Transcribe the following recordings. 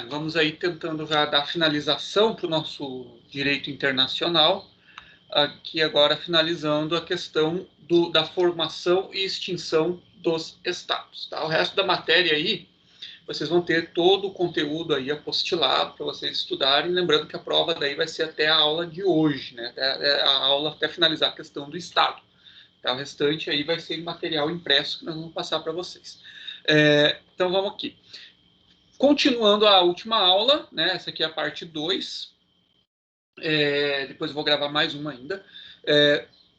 Vamos aí tentando já dar finalização para o nosso direito internacional, aqui agora finalizando a questão da formação e extinção dos estados. Tá? O resto da matéria aí, vocês vão ter todo o conteúdo aí apostilado para vocês estudarem, lembrando que a prova daí vai ser até a aula de hoje, né? A aula até finalizar a questão do estado. Tá? O restante aí vai ser material impresso que nós vamos passar para vocês. Então vamos aqui. Continuando a última aula, né? Essa aqui é a parte 2. Depois eu vou gravar mais uma ainda.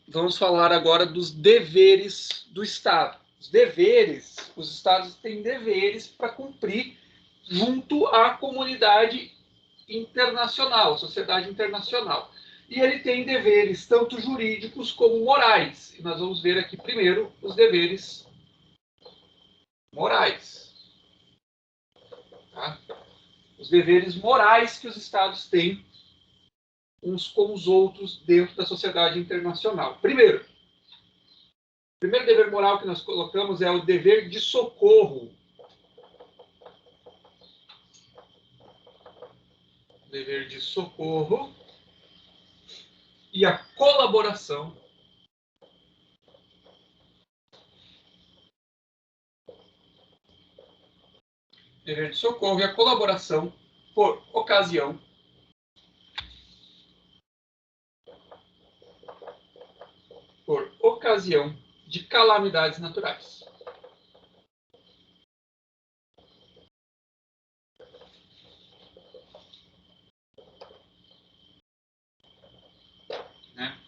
Vamos falar agora dos deveres do Estado. Os Estados têm deveres para cumprir junto à comunidade internacional, sociedade internacional. E ele tem deveres tanto jurídicos como morais. E nós vamos ver aqui primeiro os deveres morais. Tá? Os deveres morais que os Estados têm uns com os outros dentro da sociedade internacional. Primeiro, o primeiro dever moral que nós colocamos é o dever de socorro. Dever de socorro e a colaboração. Dever de socorro e a colaboração por ocasião de calamidades naturais. Né?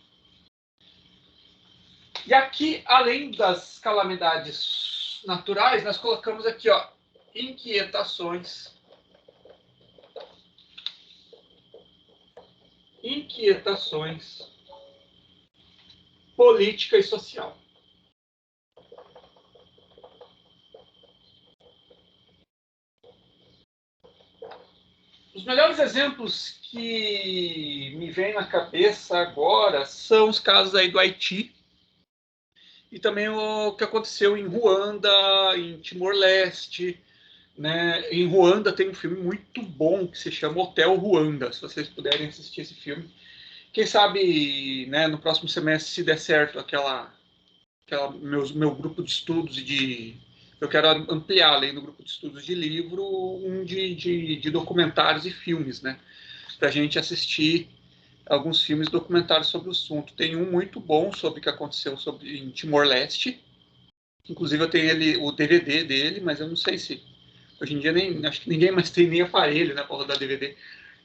E aqui, além das calamidades naturais, nós colocamos aqui, ó, inquietações política e social. Os melhores exemplos que me vêm na cabeça agora são os casos aí do Haiti e também o que aconteceu em Ruanda, em Timor-Leste. Né? Em Ruanda tem um filme muito bom que se chama Hotel Ruanda, se vocês puderem assistir esse filme. Quem sabe, né, no próximo semestre, se der certo meu grupo de estudos eu quero ampliar, além do grupo de estudos de livro, de documentários e filmes, né? Para a gente assistir alguns filmes documentários sobre o assunto. Tem um muito bom sobre o que aconteceu em Timor-Leste. Inclusive eu tenho o DVD dele, mas eu não sei se hoje em dia acho que ninguém mais tem nem aparelho, né, para rodar DVD.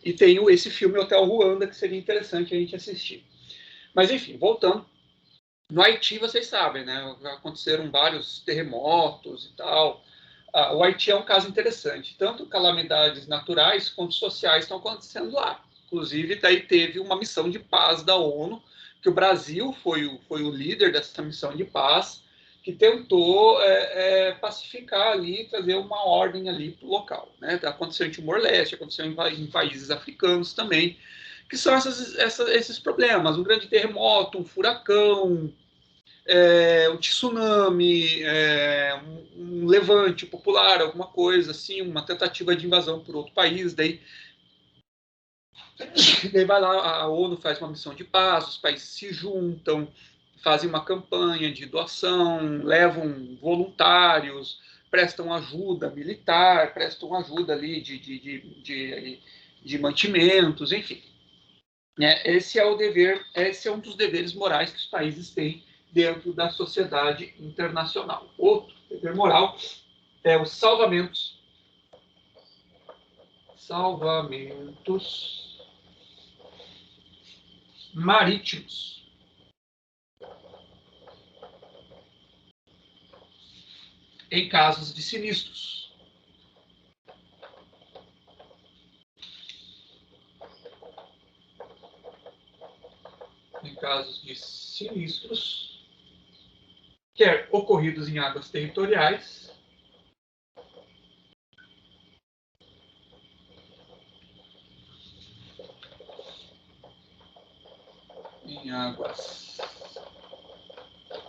E tem esse filme Hotel Ruanda, que seria interessante a gente assistir. Mas enfim, voltando. No Haiti, vocês sabem, né? Aconteceram vários terremotos e tal. O Haiti é um caso interessante. Tanto calamidades naturais quanto sociais estão acontecendo lá. Inclusive, daí teve uma missão de paz da ONU, que o Brasil foi o líder dessa missão de paz, que tentou pacificar ali, trazer uma ordem ali para o local. Né? Aconteceu em Timor-Leste, aconteceu em países africanos também, que são esses problemas. Um grande terremoto, um furacão, um tsunami, um levante popular, alguma coisa assim, uma tentativa de invasão por outro país, daí vai lá, a ONU faz uma missão de paz, os países se juntam, fazem uma campanha de doação, levam voluntários, prestam ajuda militar, prestam ajuda ali de mantimentos, enfim. Esse é um dos deveres morais que os países têm dentro da sociedade internacional. Outro dever moral é os salvamentos marítimos. Em casos de sinistros. Em casos de sinistros, quer ocorridos em águas territoriais, em águas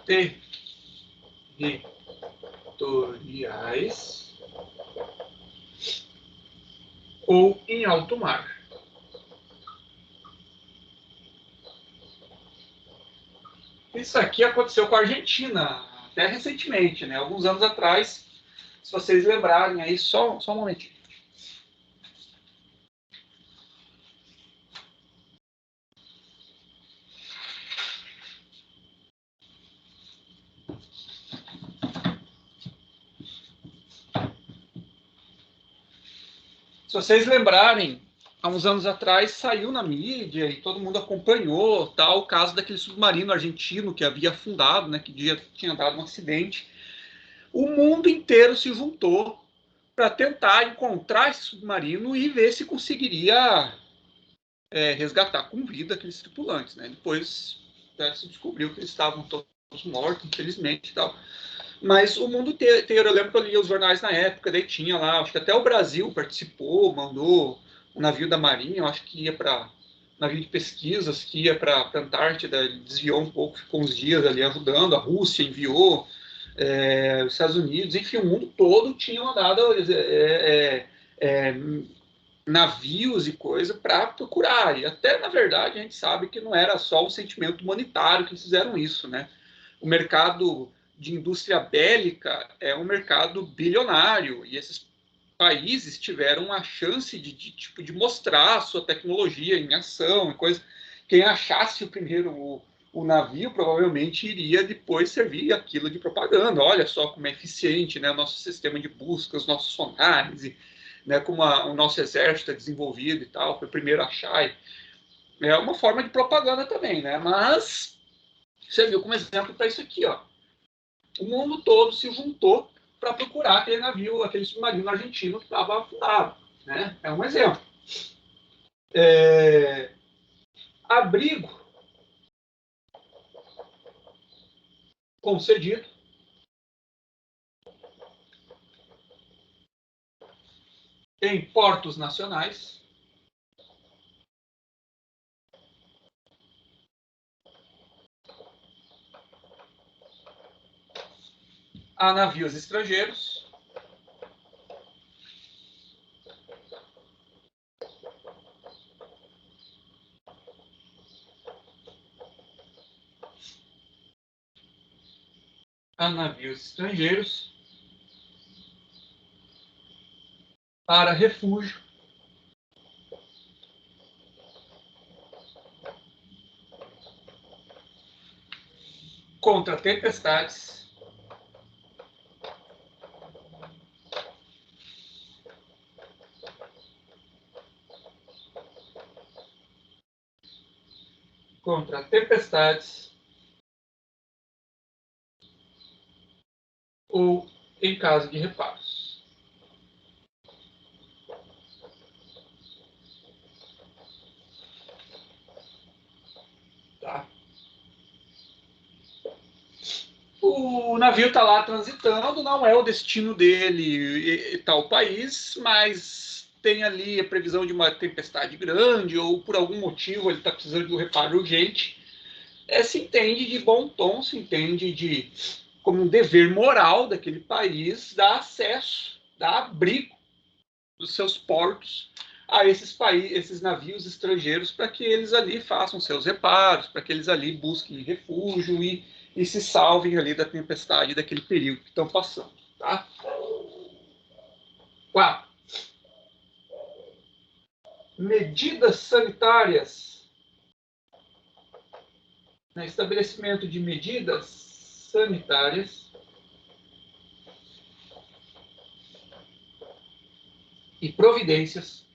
territoriais, ou em alto mar. Isso aqui aconteceu com a Argentina, até recentemente, né? Alguns anos atrás, se vocês lembrarem aí, só um momentinho. Se vocês lembrarem, há uns anos atrás saiu na mídia e todo mundo acompanhou tal, o caso daquele submarino argentino que havia afundado, né, que tinha dado um acidente. O mundo inteiro se juntou para tentar encontrar esse submarino e ver se conseguiria resgatar com vida aqueles tripulantes. Né? Depois se descobriu que eles estavam todos mortos, infelizmente e tal. Mas o mundo inteiro, eu lembro que eu lia os jornais na época, daí tinha lá, acho que até o Brasil participou, mandou um navio da Marinha, eu acho que ia para navio de pesquisas, que ia para a Antártida, ele desviou um pouco, ficou uns dias ali ajudando, a Rússia enviou, os Estados Unidos, enfim, o mundo todo tinha mandado navios e coisa para procurar. E até, na verdade, a gente sabe que não era só um sentimento humanitário que fizeram isso, né? O mercado de indústria bélica é um mercado bilionário e esses países tiveram a chance de mostrar a sua tecnologia em ação e coisa. Quem achasse o navio provavelmente iria depois servir aquilo de propaganda. Olha só como é eficiente, né, o nosso sistema de busca, os nossos sonares, e, né, como o nosso exército é desenvolvido e tal, foi o primeiro a achar. É uma forma de propaganda também, né? Mas serviu como exemplo para isso aqui, ó. O mundo todo se juntou para procurar aquele navio, aquele submarino argentino que estava afundado. Né? É um exemplo. Abrigo concedido. Em portos nacionais. A navios estrangeiros. A navios estrangeiros. Para refúgio. Contra tempestades. Contra tempestades. Ou em caso de reparos. Tá? O navio está lá transitando, não é o destino dele tal país, mas tem ali a previsão de uma tempestade grande ou por algum motivo ele está precisando de um reparo urgente. Se entende de bom tom, se entende como um dever moral daquele país dar acesso, dar abrigo dos seus portos a esses navios estrangeiros para que eles ali façam seus reparos, para que eles ali busquem refúgio e se salvem ali da tempestade daquele período que estão passando. Tá? 4. Medidas sanitárias. Estabelecimento de medidas sanitárias e providências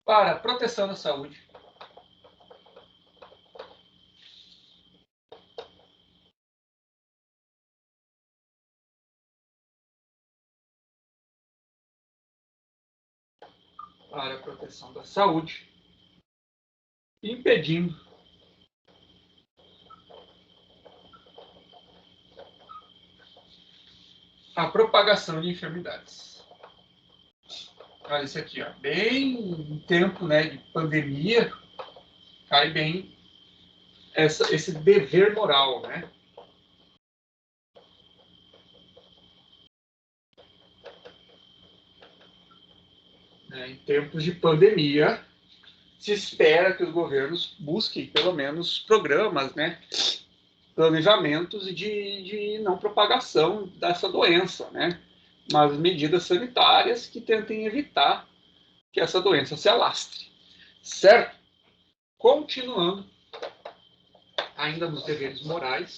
para a proteção da saúde, para a proteção da saúde, impedindo a propagação de enfermidades. Olha isso aqui, ó. Bem em tempo, né, de pandemia, cai bem esse dever moral, né? Em tempos de pandemia, se espera que os governos busquem, pelo menos, programas, né, planejamentos de não propagação dessa doença, né, mas medidas sanitárias que tentem evitar que essa doença se alastre. Certo? Continuando, ainda nos deveres morais.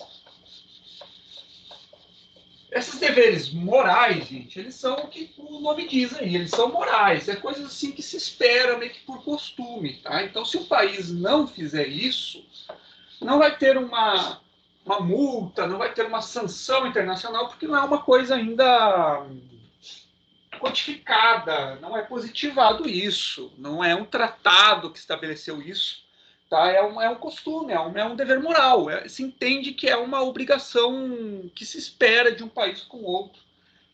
Esses deveres morais, gente, eles são o que o nome diz aí, eles são morais. É coisa assim que se espera meio que por costume, tá? Então, se o país não fizer isso, não vai ter uma multa, não vai ter uma sanção internacional, porque não é uma coisa ainda codificada, não é positivado isso, não é um tratado que estabeleceu isso, tá? É um costume, é um dever moral, se entende que é uma obrigação que se espera de um país com outro,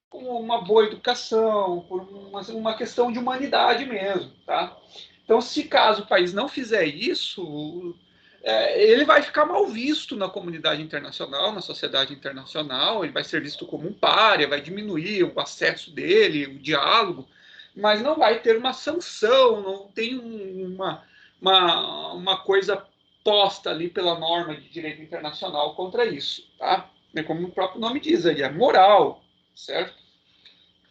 com uma boa educação, por uma questão de humanidade mesmo, tá? Então, se caso o país não fizer isso, ele vai ficar mal visto na comunidade internacional, na sociedade internacional, ele vai ser visto como um pária, vai diminuir o acesso dele, o diálogo, mas não vai ter uma sanção, não tem uma coisa posta ali pela norma de direito internacional contra isso, tá? É como o próprio nome diz, ele é moral, certo?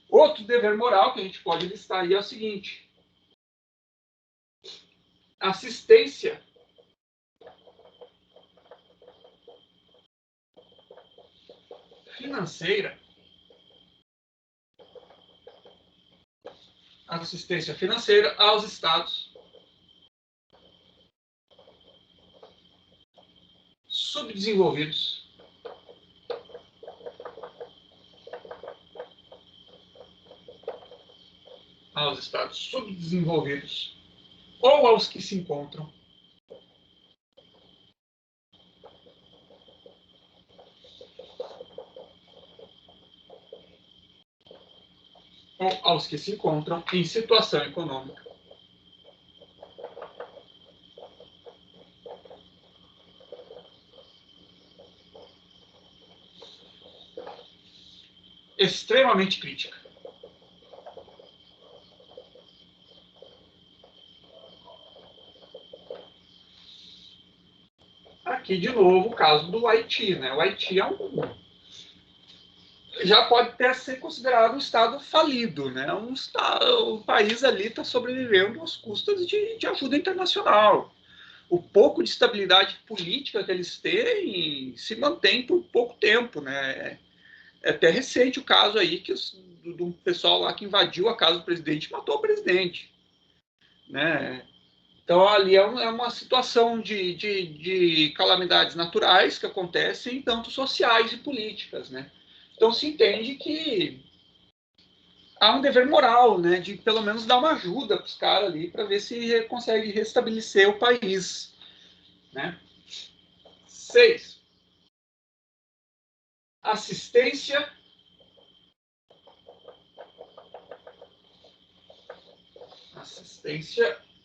Outro dever moral que a gente pode listar aí é o seguinte: assistência financeira, aos estados subdesenvolvidos, ou aos que se encontram em situação econômica extremamente crítica. Aqui, de novo, o caso do Haiti, né? O Haiti já pode até ser considerado um estado falido, né? O país ali está sobrevivendo às custas de ajuda internacional. O pouco de estabilidade política que eles têm se mantém por pouco tempo, né? É até recente o caso aí do pessoal lá que invadiu a casa do presidente e matou o presidente, né? Então, ali é uma situação de calamidades naturais que acontecem, tanto sociais e políticas, né? Então, se entende que há um dever moral, né, de pelo menos dar uma ajuda para os caras ali, para ver se consegue restabelecer o país, né? 6. Assistência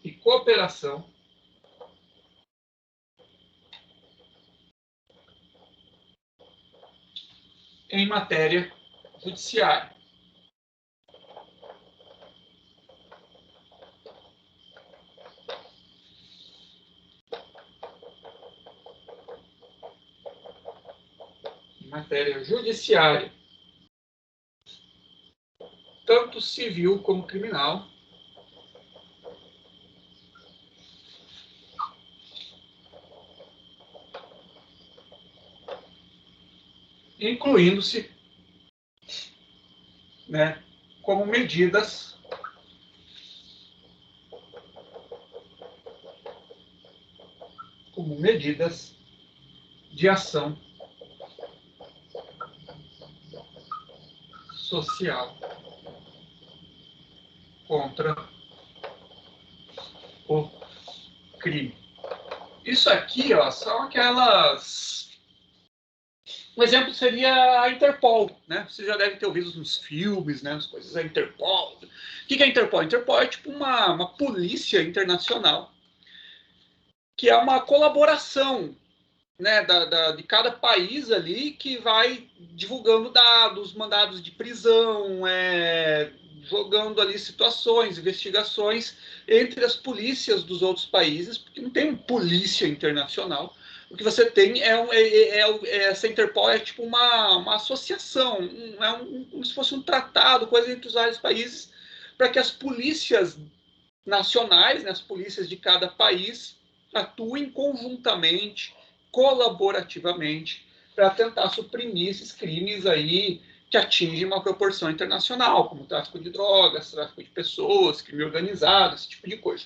e cooperação em matéria judiciária. Em matéria judiciária, tanto civil como criminal, incluindo-se, né, como medidas de ação social contra o crime. Isso aqui, ó, são aquelas... Um exemplo seria a Interpol, né? Você já deve ter ouvido nos filmes, né? As coisas da Interpol. O que é a Interpol? A Interpol é tipo uma polícia internacional, que é uma colaboração, né, de cada país ali, que vai divulgando dados, mandados de prisão, jogando ali situações, investigações entre as polícias dos outros países, porque não tem polícia internacional. O que você tem essa Interpol é tipo uma associação, como se fosse um tratado, coisa entre os vários países, para que as polícias nacionais, né, as polícias de cada país, atuem conjuntamente, colaborativamente, para tentar suprimir esses crimes aí que atingem uma proporção internacional, como tráfico de drogas, tráfico de pessoas, crime organizado, esse tipo de coisa.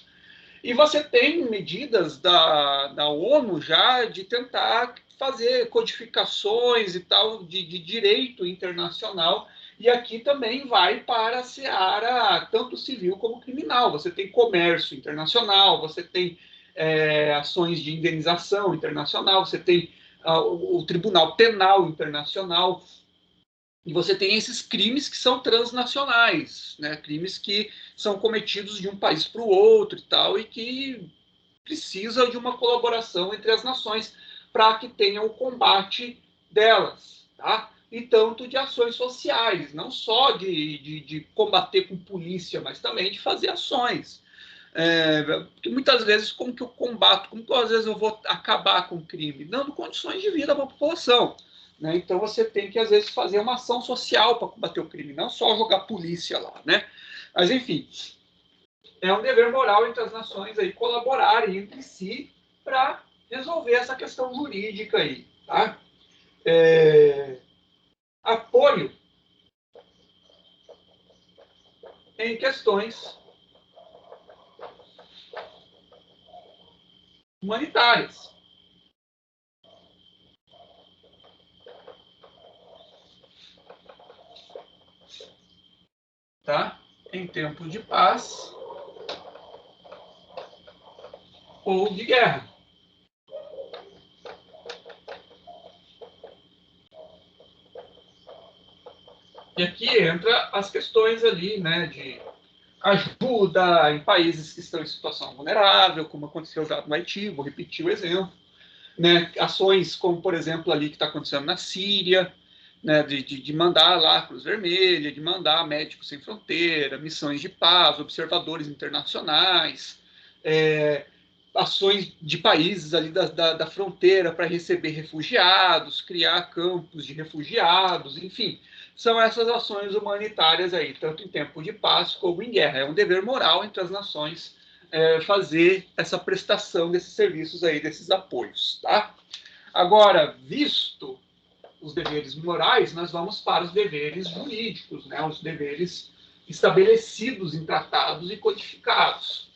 E você tem medidas da ONU já de tentar fazer codificações e tal de direito internacional, e aqui também vai para a seara tanto civil como criminal. Você tem comércio internacional, você tem ações de indenização internacional, você tem o Tribunal Penal Internacional, e você tem esses crimes que são transnacionais, né? Crimes que são cometidos de um país para o outro e tal, e que precisa de uma colaboração entre as nações para que tenha o combate delas, tá? E tanto de ações sociais, não só de combater com polícia, mas também de fazer ações. Porque muitas vezes, como que eu combato, como que às vezes eu vou acabar com o crime? Dando condições de vida para a população. Né? Então você tem que, às vezes, fazer uma ação social para combater o crime, não só jogar polícia lá. Né? Mas, enfim, é um dever moral entre as nações aí colaborarem entre si para resolver essa questão jurídica aí. Tá? Apoio em questões humanitárias. Tá? Em tempo de paz ou de guerra. E aqui entra as questões ali, né, de ajuda em países que estão em situação vulnerável, como aconteceu já no Haiti, vou repetir o exemplo. Né, ações como, por exemplo, ali que está acontecendo na Síria, né, de mandar lá a Cruz Vermelha, de mandar Médicos Sem Fronteira, missões de paz, observadores internacionais, ações de países ali da fronteira para receber refugiados, criar campos de refugiados, enfim, são essas ações humanitárias aí, tanto em tempo de paz como em guerra. É um dever moral entre as nações fazer essa prestação desses serviços aí, desses apoios, tá? Agora, visto os deveres morais, nós vamos para os deveres jurídicos, né? Os deveres estabelecidos em tratados e codificados.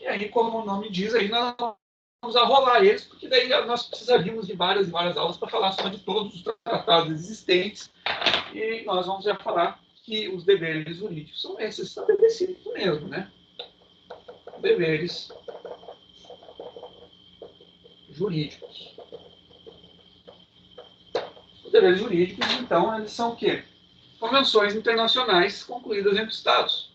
E aí, como o nome diz, aí nós vamos arrolar eles, porque daí nós precisaríamos de várias e várias aulas para falar sobre todos os tratados existentes, e nós vamos já falar que os deveres jurídicos são esses estabelecidos mesmo, né? Deveres jurídicos. Os deveres jurídicos, então, eles são o quê? Convenções internacionais concluídas entre Estados.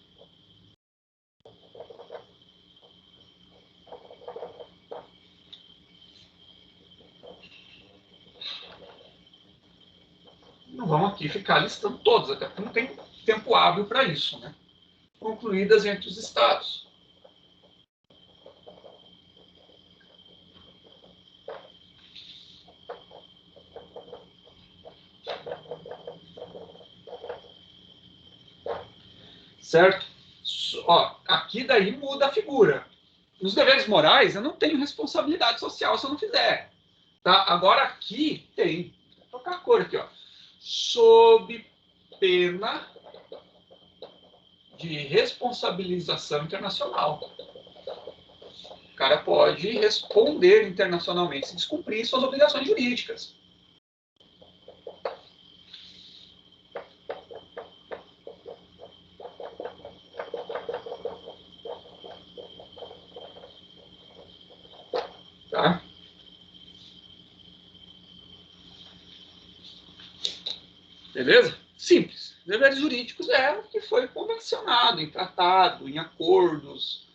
Não vamos aqui ficar listando todas, até porque não tem tempo hábil para isso, né? Concluídas entre os Estados. Certo? Ó, aqui daí muda a figura. Nos deveres morais, eu não tenho responsabilidade social se eu não fizer. Tá? Agora aqui tem, vou trocar a cor aqui, ó. Sob pena de responsabilização internacional. O cara pode responder internacionalmente se descumprir suas obrigações jurídicas. Tá? Beleza? Simples. Deveres jurídicos é o que foi convencionado em tratado, em acordos,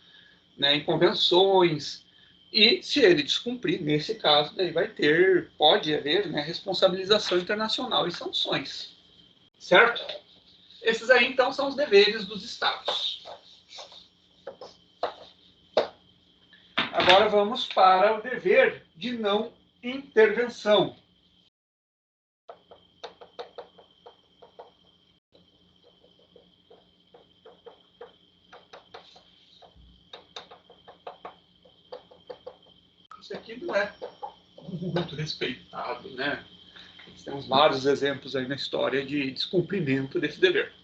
né, em convenções. E se ele descumprir, nesse caso, daí pode haver, né, responsabilização internacional e sanções. Certo? Esses aí, então, são os deveres dos estados. Agora vamos para o dever de não intervenção. Isso aqui não é muito respeitado, né? Temos vários exemplos aí na história de descumprimento desse dever.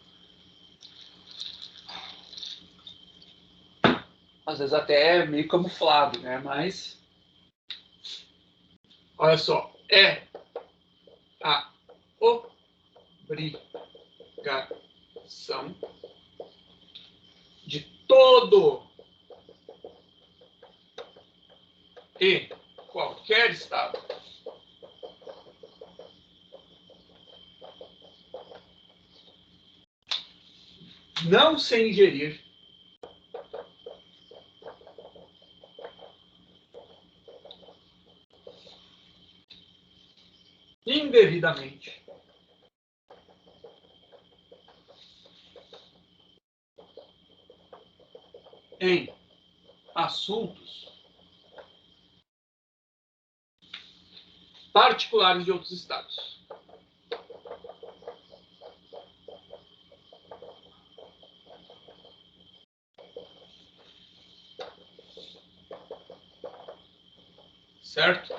Às vezes até é meio camuflado, né? Mas, olha só, é a obrigação de todo e qualquer Estado não se ingerir indevidamente em assuntos particulares de outros estados. Certo?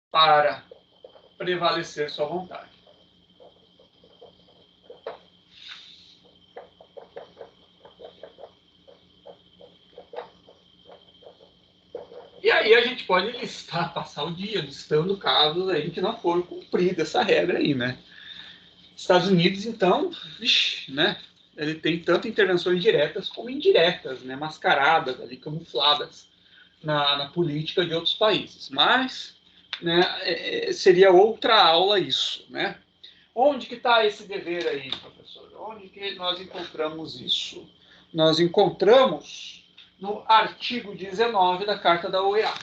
Para prevalecer sua vontade. E aí a gente pode listar, passar o dia listando casos aí que não foram cumprida essa regra aí, né? Estados Unidos, então, vixi, né? Ele tem tanto intervenções diretas como indiretas, né? Mascaradas ali, camufladas na política de outros países. Mas, né, seria outra aula isso, né? Onde que está esse dever aí, professor? Onde que nós encontramos isso? Nós encontramos no artigo 19 da Carta da OEA.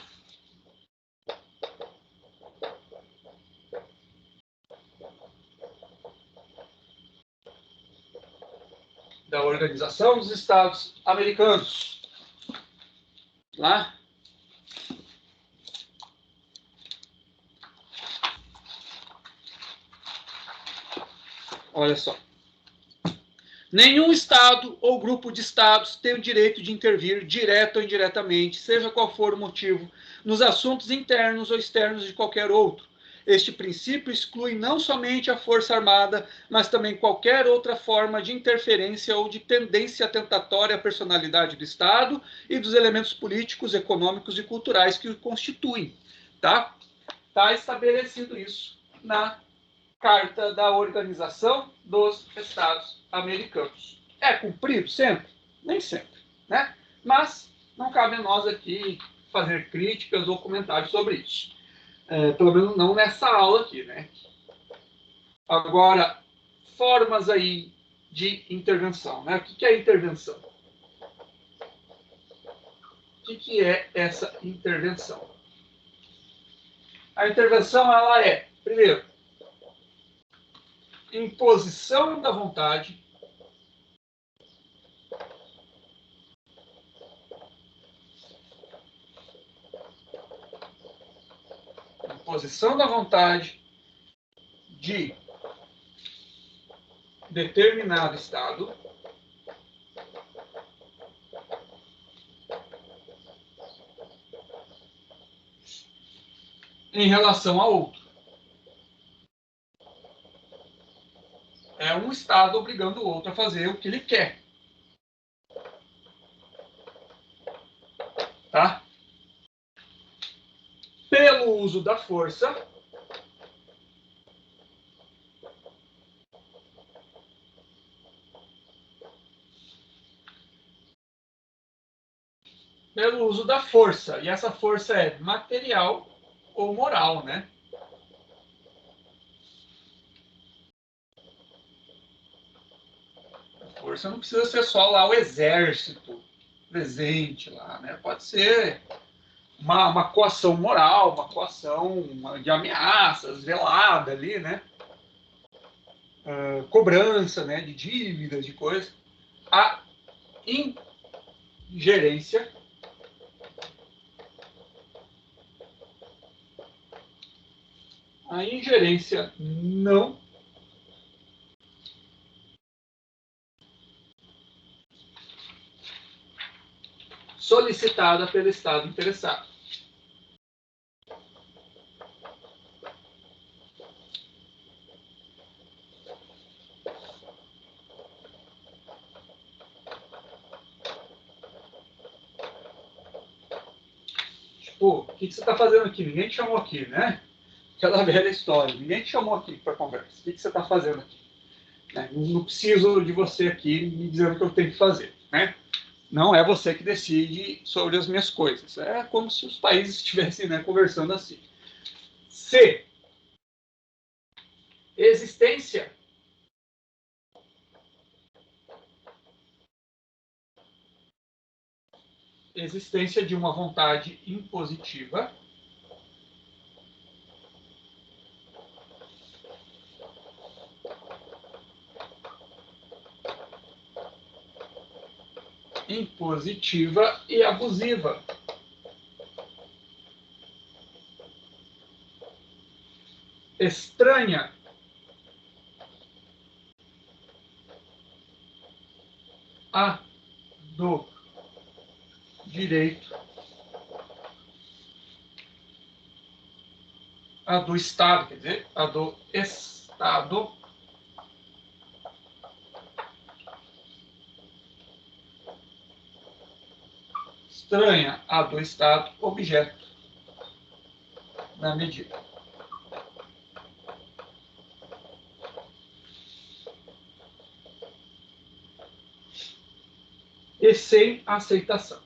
Da Organização dos Estados Americanos. Lá. Olha só. Nenhum Estado ou grupo de Estados tem o direito de intervir, direto ou indiretamente, seja qual for o motivo, nos assuntos internos ou externos de qualquer outro. Este princípio exclui não somente a força armada, mas também qualquer outra forma de interferência ou de tendência atentatória à personalidade do Estado e dos elementos políticos, econômicos e culturais que o constituem. Tá? Tá estabelecido isso na Carta da Organização dos Estados Americanos. É cumprido sempre? Nem sempre, né? Mas não cabe a nós aqui fazer críticas ou comentários sobre isso. Pelo menos não nessa aula aqui, né? Agora, formas aí de intervenção, né? O que é intervenção? O que é essa intervenção? A intervenção, ela é, primeiro, imposição da vontade, de determinado Estado em relação a outro. É um Estado obrigando o outro a fazer o que ele quer. Tá? Pelo uso da força, e essa força é material ou moral, né? A força não precisa ser só lá o exército presente lá, né? Pode ser uma coação moral, uma coação de ameaças velada ali, né? cobrança, né, de dívidas, de coisas. A ingerência não solicitada pelo Estado interessado. Tipo, o que você está fazendo aqui? Ninguém te chamou aqui, né? Aquela velha história. Ninguém te chamou aqui para conversa. O que você está fazendo aqui? Né? Não preciso de você aqui me dizendo o que eu tenho que fazer, né? Não é você que decide sobre as minhas coisas. É como se os países estivessem, né, conversando assim. C. Existência de uma vontade impositiva e abusiva. Estranha a do direito, a do Estado, quer dizer, a do Estado estranha a do Estado objeto da medida. E sem aceitação.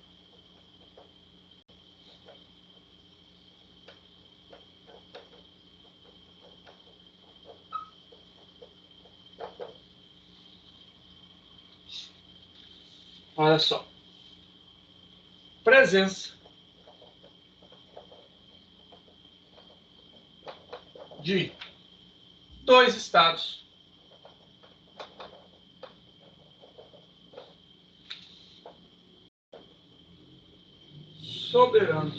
Olha só. Presença de dois estados soberanos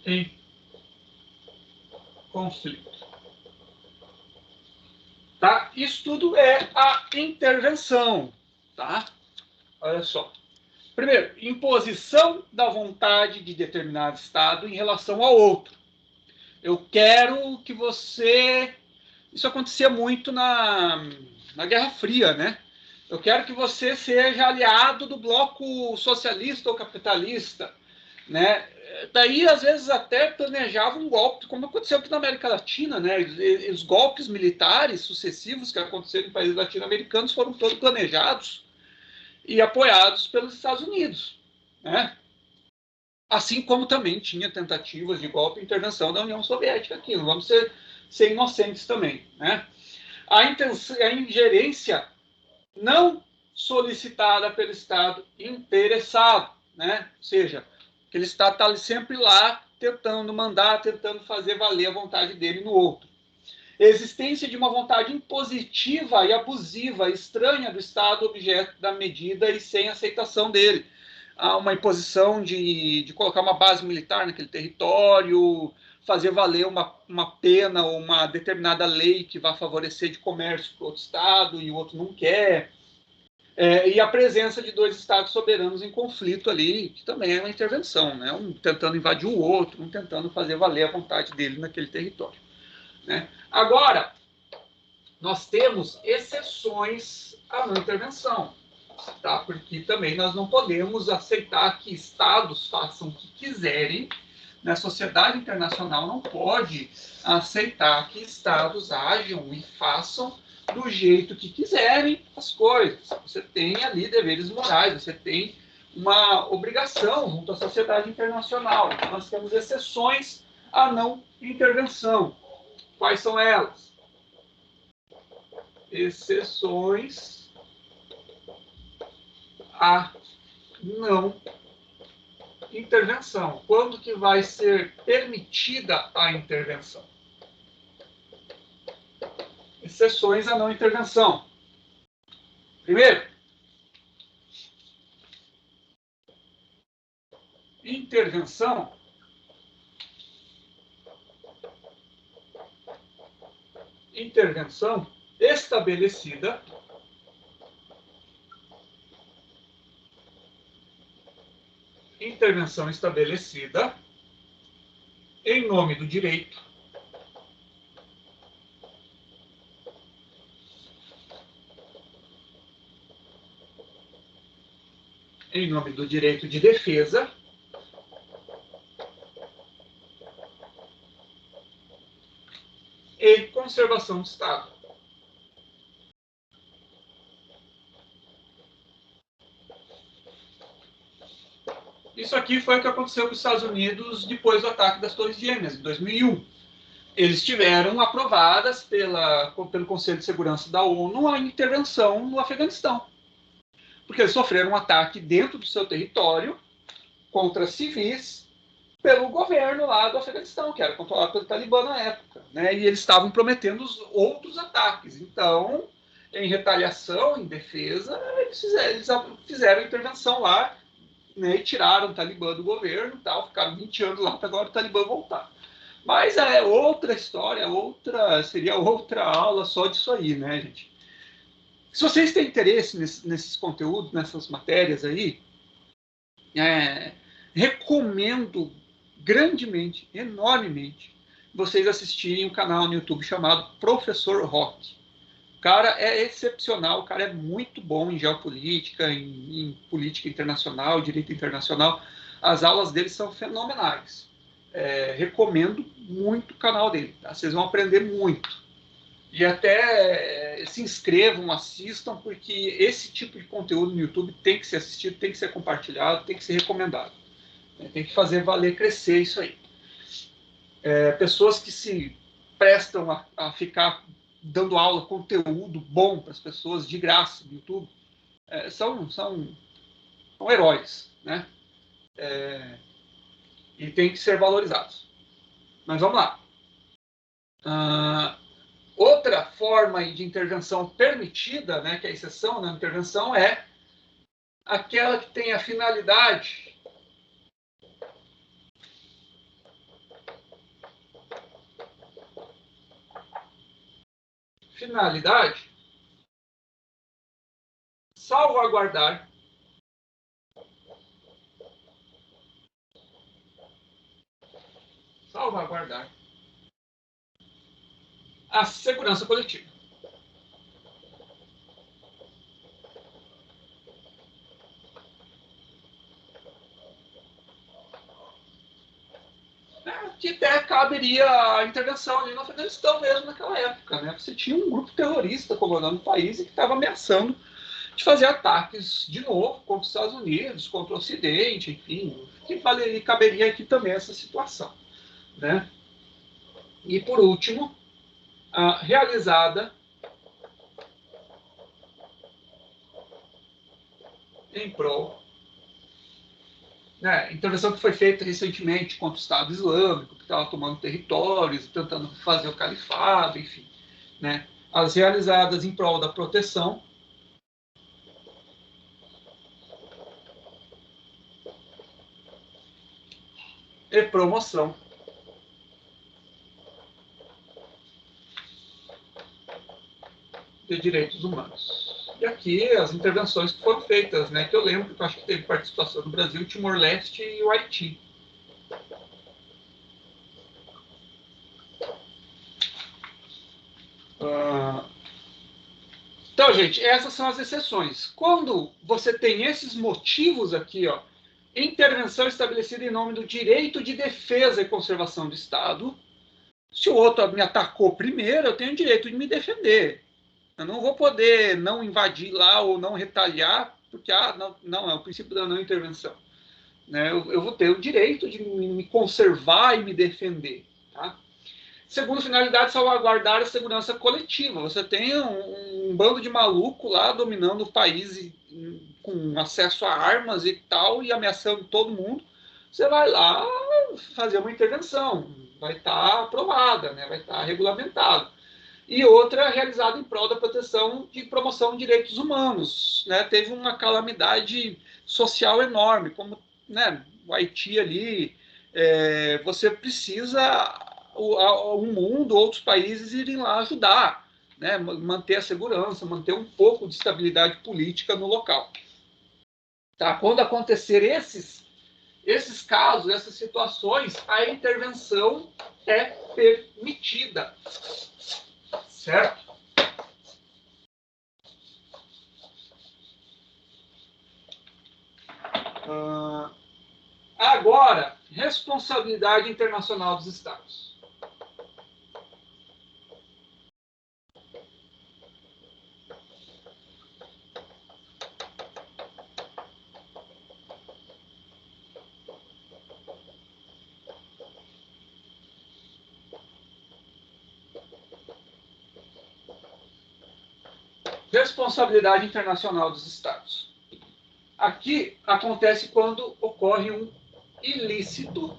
em conflito. Tá? Isso tudo é a intervenção. Tá? Olha só. Primeiro, imposição da vontade de determinado Estado em relação ao outro. Eu quero que você... Isso acontecia muito na Guerra Fria, né? Eu quero que você seja aliado do bloco socialista ou capitalista, né? Daí, às vezes, até planejava um golpe, como aconteceu aqui na América Latina, né? Os golpes militares sucessivos que aconteceram em países latino-americanos foram todos planejados e apoiados pelos Estados Unidos, né? Assim como também tinha tentativas de golpe e intervenção da União Soviética aqui. Não vamos ser inocentes também, né? A ingerência não solicitada pelo Estado interessado, né? Ou seja, aquele Estado está sempre lá tentando mandar, tentando fazer valer a vontade dele no outro. Existência de uma vontade impositiva e abusiva, estranha do Estado objeto da medida e sem aceitação dele. Há uma imposição de colocar uma base militar naquele território, fazer valer uma pena ou uma determinada lei que vai favorecer de comércio para outro Estado e o outro não quer. E a presença de dois Estados soberanos em conflito ali, que também é uma intervenção, né? Um tentando invadir o outro, um tentando fazer valer a vontade dele naquele território. Né? Agora, nós temos exceções à não intervenção, tá? Porque também nós não podemos aceitar que Estados façam o que quiserem, né? A sociedade internacional não pode aceitar que Estados ajam e façam do jeito que quiserem as coisas. Você tem ali deveres morais, você tem uma obrigação junto à sociedade internacional. Nós temos exceções à não intervenção. Quais são elas? Exceções à não intervenção. Quando que vai ser permitida a intervenção? exceções à não intervenção. Primeiro, intervenção estabelecida em nome do direito de defesa e conservação do Estado. Isso aqui foi o que aconteceu com os Estados Unidos depois do ataque das Torres Gêmeas, em 2001. Eles tiveram aprovadas pelo Conselho de Segurança da ONU a intervenção no Afeganistão. Porque eles sofreram um ataque dentro do seu território contra civis pelo governo lá do Afeganistão, que era controlado pelo Talibã na época, né? E eles estavam prometendo outros ataques. Então, em retaliação, em defesa, eles fizeram intervenção lá, né, e tiraram o Talibã do governo e tal, ficaram 20 anos lá para agora o Talibã voltar. Mas é outra história, seria outra aula só disso aí, né, gente? Se vocês têm interesse nesses conteúdos, nessas matérias aí, recomendo grandemente, enormemente, vocês assistirem um canal no YouTube chamado Professor Rock. O cara é excepcional, o cara é muito bom em geopolítica, em política internacional, direito internacional. As aulas dele são fenomenais. Recomendo muito o canal dele, tá? Vocês vão aprender muito. E até se inscrevam, assistam, porque esse tipo de conteúdo no YouTube tem que ser assistido, tem que ser compartilhado, tem que ser recomendado. Tem que fazer valer crescer isso aí. Pessoas que se prestam a ficar dando aula, conteúdo bom para as pessoas de graça no YouTube, são heróis, né? E tem que ser valorizados. Mas vamos lá. Outra forma de intervenção permitida, né, que é a exceção na intervenção, é aquela que tem a finalidade salvaguardar a segurança coletiva. Que até caberia a intervenção ali no Afeganistão mesmo naquela época, né? Você tinha um grupo terrorista comandando o país e que estava ameaçando de fazer ataques de novo contra os Estados Unidos, contra o Ocidente, enfim, que caberia aqui também essa situação, né? E por último, realizada em prol, né, intervenção que foi feita recentemente contra o Estado Islâmico, que estava tomando territórios, tentando fazer o califado, enfim, né? As realizadas em prol da proteção e promoção de direitos humanos. E aqui as intervenções que foram feitas, né, que eu lembro, que eu acho que teve participação no Brasil, Timor-Leste e o Haiti. Então, gente, essas são as exceções. Quando você tem esses motivos aqui, ó, intervenção estabelecida em nome do direito de defesa e conservação do Estado, se o outro me atacou primeiro, eu tenho o direito de me defender. Eu não vou poder não invadir lá ou não retaliar, porque não é o princípio da não intervenção. Né? Eu vou ter o direito de me conservar e me defender. Tá? Segundo finalidade, salvaguardar a segurança coletiva. Você tem um bando de maluco lá dominando o país com acesso a armas e tal, e ameaçando todo mundo. Você vai lá fazer uma intervenção. Vai estar aprovada, né? Vai estar regulamentada. e outra realizada em prol da proteção e promoção de direitos humanos. Né? Teve uma calamidade social enorme, como, né, o Haiti ali, você precisa o mundo, outros países irem lá ajudar, né, manter a segurança, manter um pouco de estabilidade política no local. Tá? Quando acontecer esses casos, essas situações, a intervenção é permitida, certo? Agora, responsabilidade internacional dos Estados. Responsabilidade internacional dos Estados. Aqui acontece quando ocorre um ilícito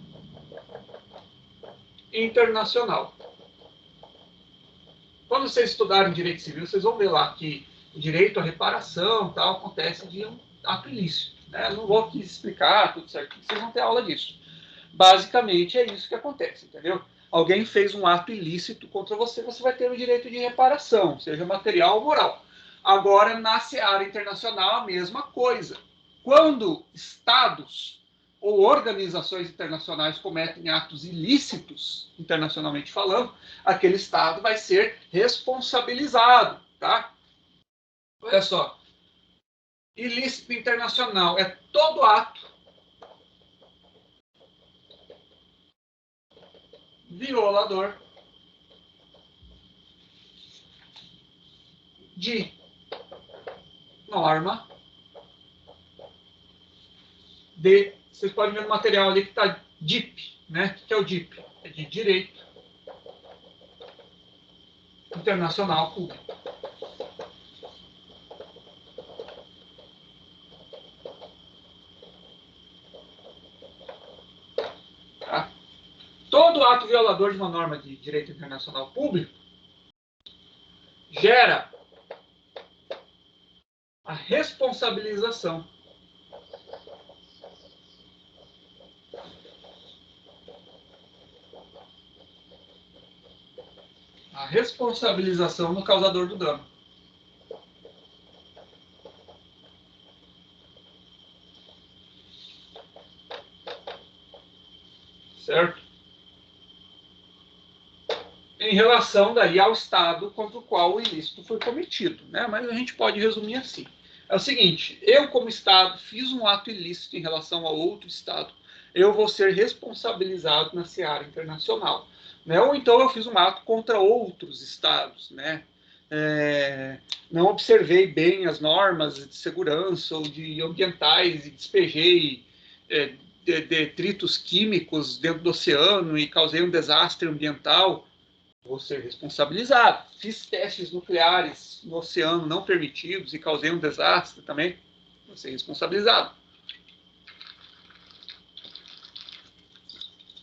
internacional. Quando vocês estudarem direito civil, vocês vão ver lá que o direito à reparação tal, acontece de um ato ilícito. Né? Não vou aqui explicar tudo certinho, vocês vão ter aula disso. Basicamente é isso que acontece, entendeu? Alguém fez um ato ilícito contra você, você vai ter o direito de reparação, seja material ou moral. Agora, na seara internacional, a mesma coisa. Quando estados ou organizações internacionais cometem atos ilícitos, internacionalmente falando, aquele estado vai ser responsabilizado, tá? Olha só, ilícito internacional é todo ato violador de norma de... Vocês podem ver no material ali que está DIP, né? O que é o DIP? É de Direito Internacional Público. Tá? Todo ato violador de uma norma de direito internacional público gera a responsabilização no causador do dano. Certo? Em relação daí ao Estado contra o qual o ilícito foi cometido. Né? Mas a gente pode resumir assim. É o seguinte, eu como Estado fiz um ato ilícito em relação a outro Estado, eu vou ser responsabilizado na seara internacional. Né? Ou então eu fiz um ato contra outros Estados, né? Não observei bem as normas de segurança ou de ambientais e despejei detritos químicos dentro do oceano e causei um desastre ambiental, vou ser responsabilizado. Fiz testes nucleares no oceano não permitidos e causei um desastre também, vou ser responsabilizado.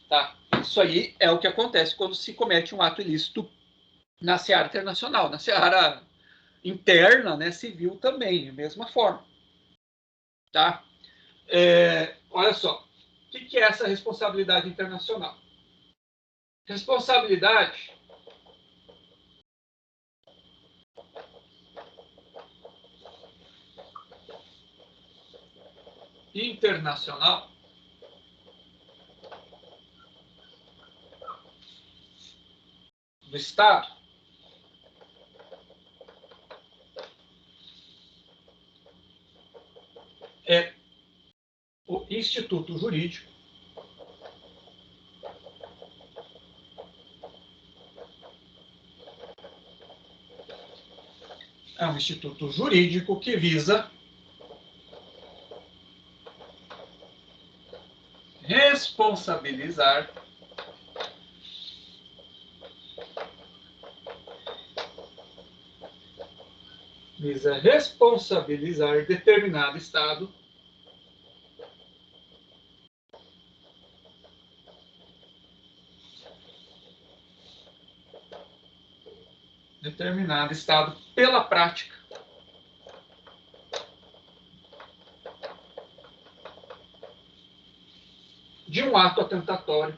Tá? Isso aí é o que acontece quando se comete um ato ilícito na seara internacional. Na seara interna, né, civil também, da mesma forma. Tá? Olha só, o que é essa responsabilidade internacional? Responsabilidade internacional do Estado é o instituto jurídico que visa responsabilizar determinado Estado determinado Estado pela prática de um ato atentatório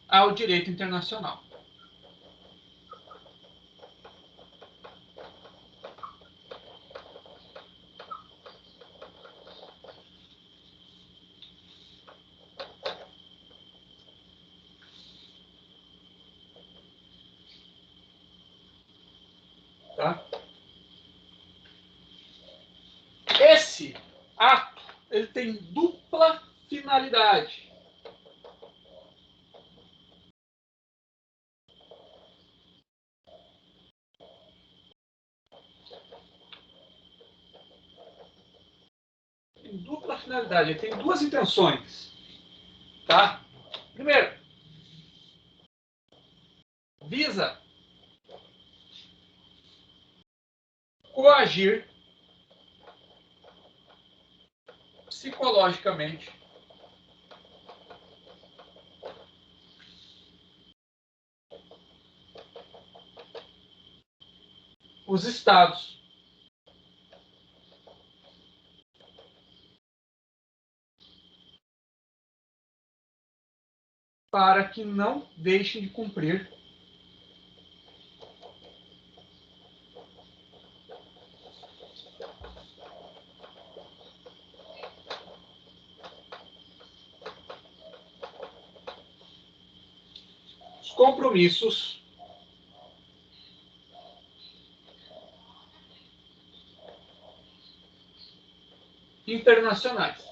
ao direito internacional. Tá? Esse ato ele tem dupla finalidade. Tem dupla finalidade, ele tem duas intenções. Tá? Primeiro, visa coagir psicologicamente os estados para que não deixem de cumprir os compromissos internacionais.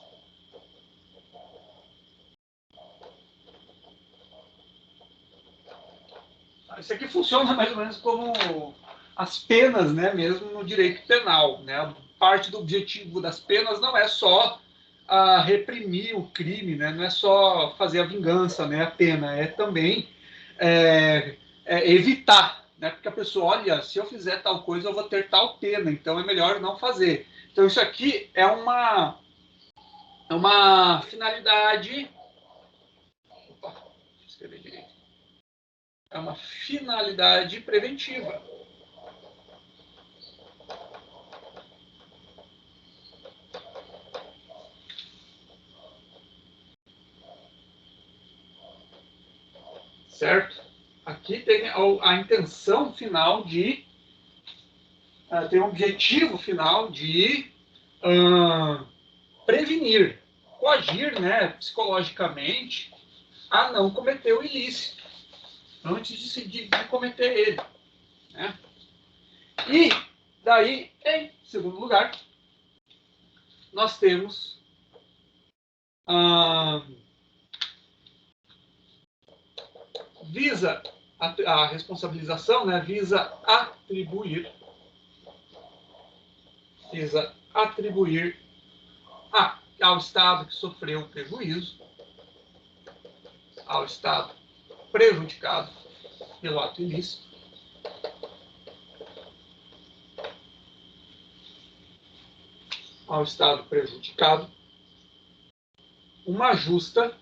Isso aqui funciona mais ou menos como as penas, né, mesmo no direito penal. Né? Parte do objetivo das penas não é só reprimir o crime, né? Não é só fazer a vingança, né? A pena é também evitar, né? Porque a pessoa, olha, se eu fizer tal coisa, eu vou ter tal pena, então é melhor não fazer. Então isso aqui é uma finalidade. Opa, deixa eu escrever direito. É uma finalidade preventiva. Certo? Aqui tem a intenção final de tem um objetivo final de prevenir, coagir, né, psicologicamente a não cometer o ilícito antes de cometer ele. Né? E daí, em segundo lugar, nós temos visa a responsabilização, né, visa atribuir ao Estado que sofreu o prejuízo, ao Estado prejudicado pelo ato ilícito, ao Estado prejudicado, uma justa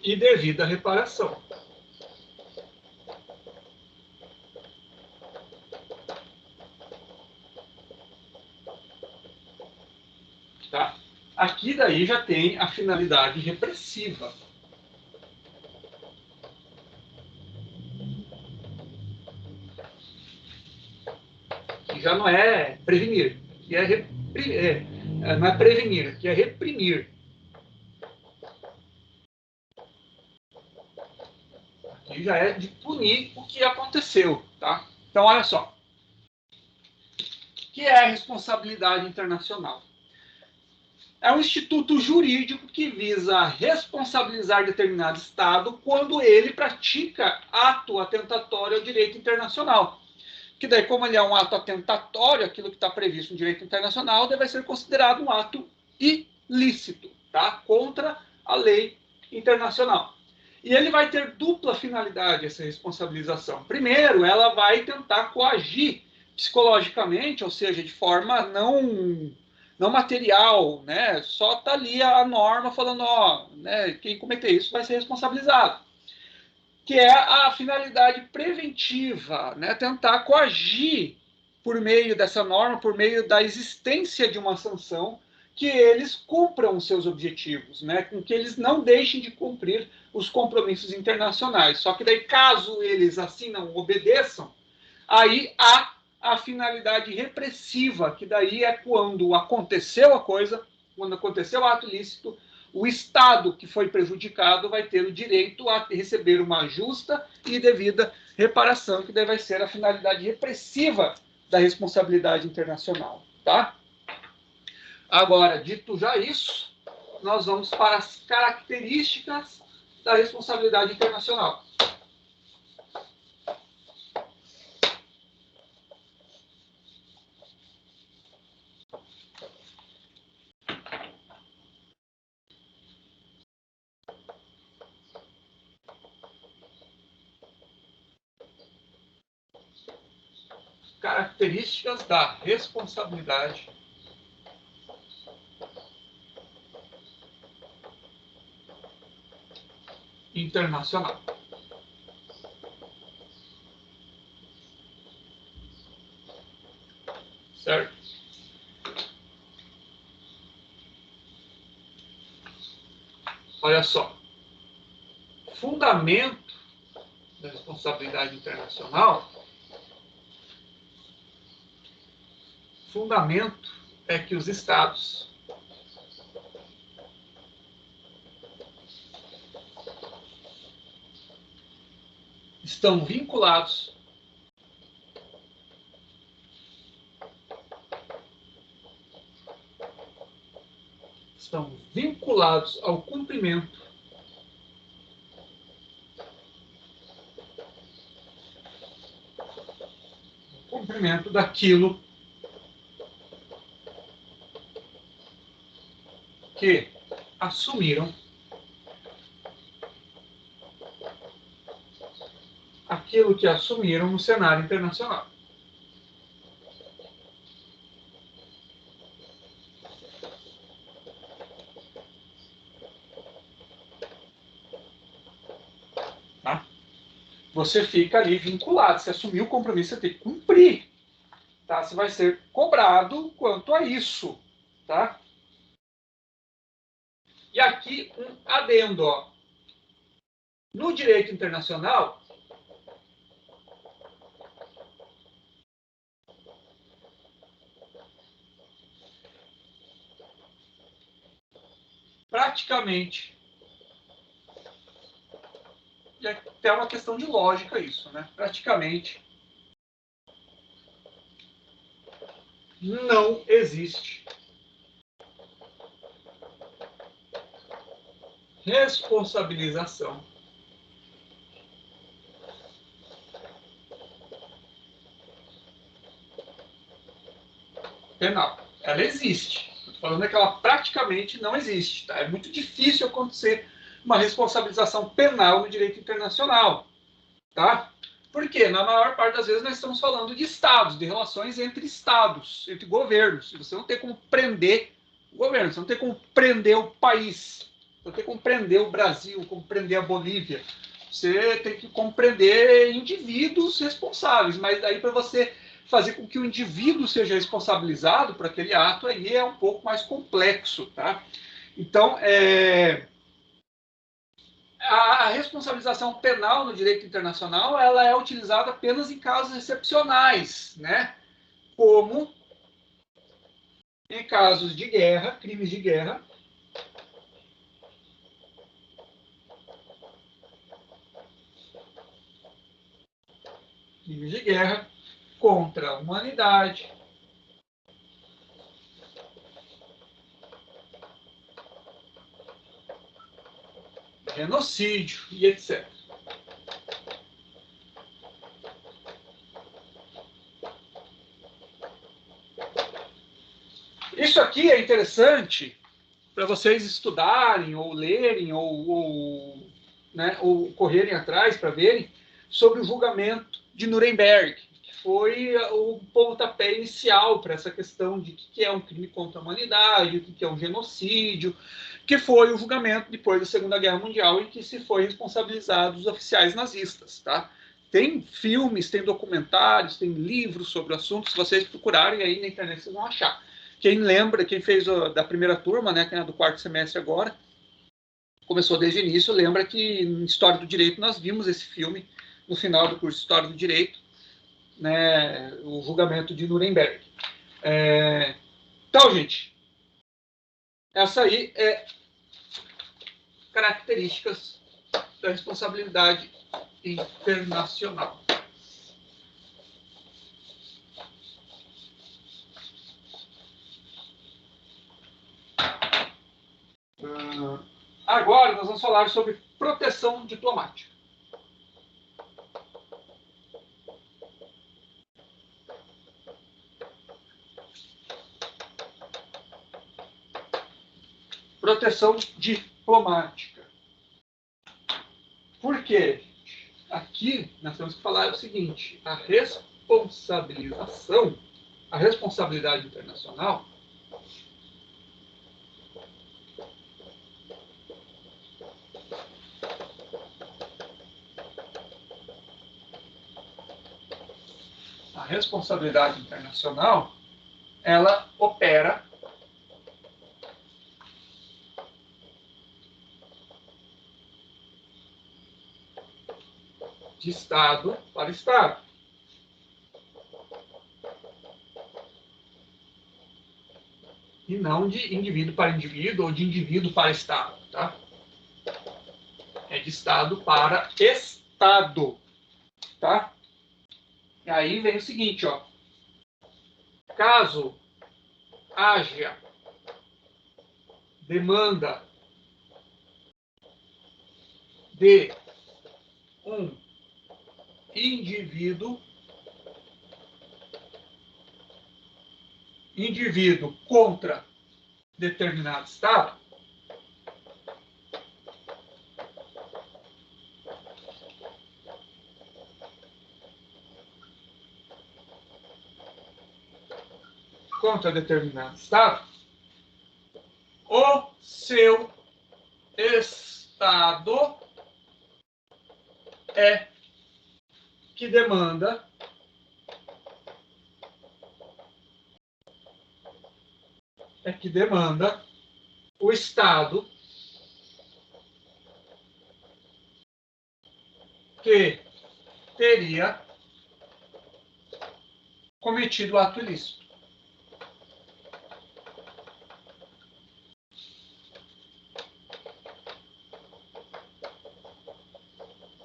e devida reparação. Tá? Aqui daí já tem a finalidade repressiva. Que já não é prevenir, que não é prevenir, que é reprimir. Aqui já é de punir o que aconteceu. Tá? Então, olha só. O que é a responsabilidade internacional? É um instituto jurídico que visa responsabilizar determinado Estado quando ele pratica ato atentatório ao direito internacional. Que daí, como ele é um ato atentatório, aquilo que está previsto no direito internacional deve ser considerado um ato ilícito, tá? Contra a lei internacional. E ele vai ter dupla finalidade, essa responsabilização. Primeiro, ela vai tentar coagir psicologicamente, ou seja, de forma não material, né? Só está ali a norma falando, ó, né, quem cometer isso vai ser responsabilizado. Que é a finalidade preventiva, né? Tentar coagir por meio dessa norma, por meio da existência de uma sanção, que eles cumpram os seus objetivos, né? Com que eles não deixem de cumprir os compromissos internacionais. Só que daí, caso eles assim não obedeçam, aí há a finalidade repressiva, que daí é quando aconteceu a coisa, quando aconteceu o ato ilícito, o Estado que foi prejudicado vai ter o direito a receber uma justa e devida reparação, que daí vai ser a finalidade repressiva da responsabilidade internacional, tá? Agora, dito já isso, nós vamos para as características da responsabilidade internacional. Características da responsabilidade internacional. Certo? Olha só. Fundamento da responsabilidade internacional, fundamento é que os Estados estão vinculados ao cumprimento daquilo que assumiram, no cenário internacional. Tá? Você fica ali vinculado, você assumiu o compromisso, você tem que cumprir. Tá? Você vai ser cobrado quanto a isso. Tá? E aqui um adendo. Ó. No direito internacional, praticamente, e é até uma questão de lógica isso, né? Praticamente não existe responsabilização penal. Ela existe. Estou falando que ela praticamente não existe. Tá? É muito difícil acontecer uma responsabilização penal no direito internacional. Tá? Porque, na maior parte das vezes, nós estamos falando de estados, de relações entre estados, entre governos. E você não tem como prender o governo, você não tem como prender o país, você não tem como prender o Brasil, como prender a Bolívia. Você tem que compreender indivíduos responsáveis, mas daí para você fazer com que o indivíduo seja responsabilizado por aquele ato, aí é um pouco mais complexo, tá? Então, a responsabilização penal no direito internacional ela é utilizada apenas em casos excepcionais, né? Como em casos de guerra, crimes de guerra, contra a humanidade, genocídio e etc. Isso aqui é interessante para vocês estudarem ou lerem ou né, ou correrem atrás para verem, sobre o julgamento de Nuremberg, que foi o pontapé inicial para essa questão de o que é um crime contra a humanidade, o que é um genocídio, que foi o julgamento depois da Segunda Guerra Mundial em que se foi responsabilizado os oficiais nazistas, tá? Tem filmes, tem documentários, tem livros sobre o assunto. Se vocês procurarem aí na internet, vocês vão achar. Quem lembra, quem fez da primeira turma, né, quem é do quarto semestre agora, começou desde o início, lembra que em História do Direito nós vimos esse filme no final do curso de História do Direito, né, o julgamento de Nuremberg. Então, gente, essa aí é características da responsabilidade internacional. Agora nós vamos falar sobre proteção diplomática. Proteção diplomática. Por quê? Aqui nós temos que falar o seguinte: a responsabilidade internacional, ela opera de Estado para Estado. E não de indivíduo para indivíduo ou de indivíduo para Estado, tá? É de Estado para Estado, tá? E aí vem o seguinte, ó. Caso haja demanda de um indivíduo contra determinado Estado, o seu Estado é que demanda o Estado que teria cometido o ato ilícito.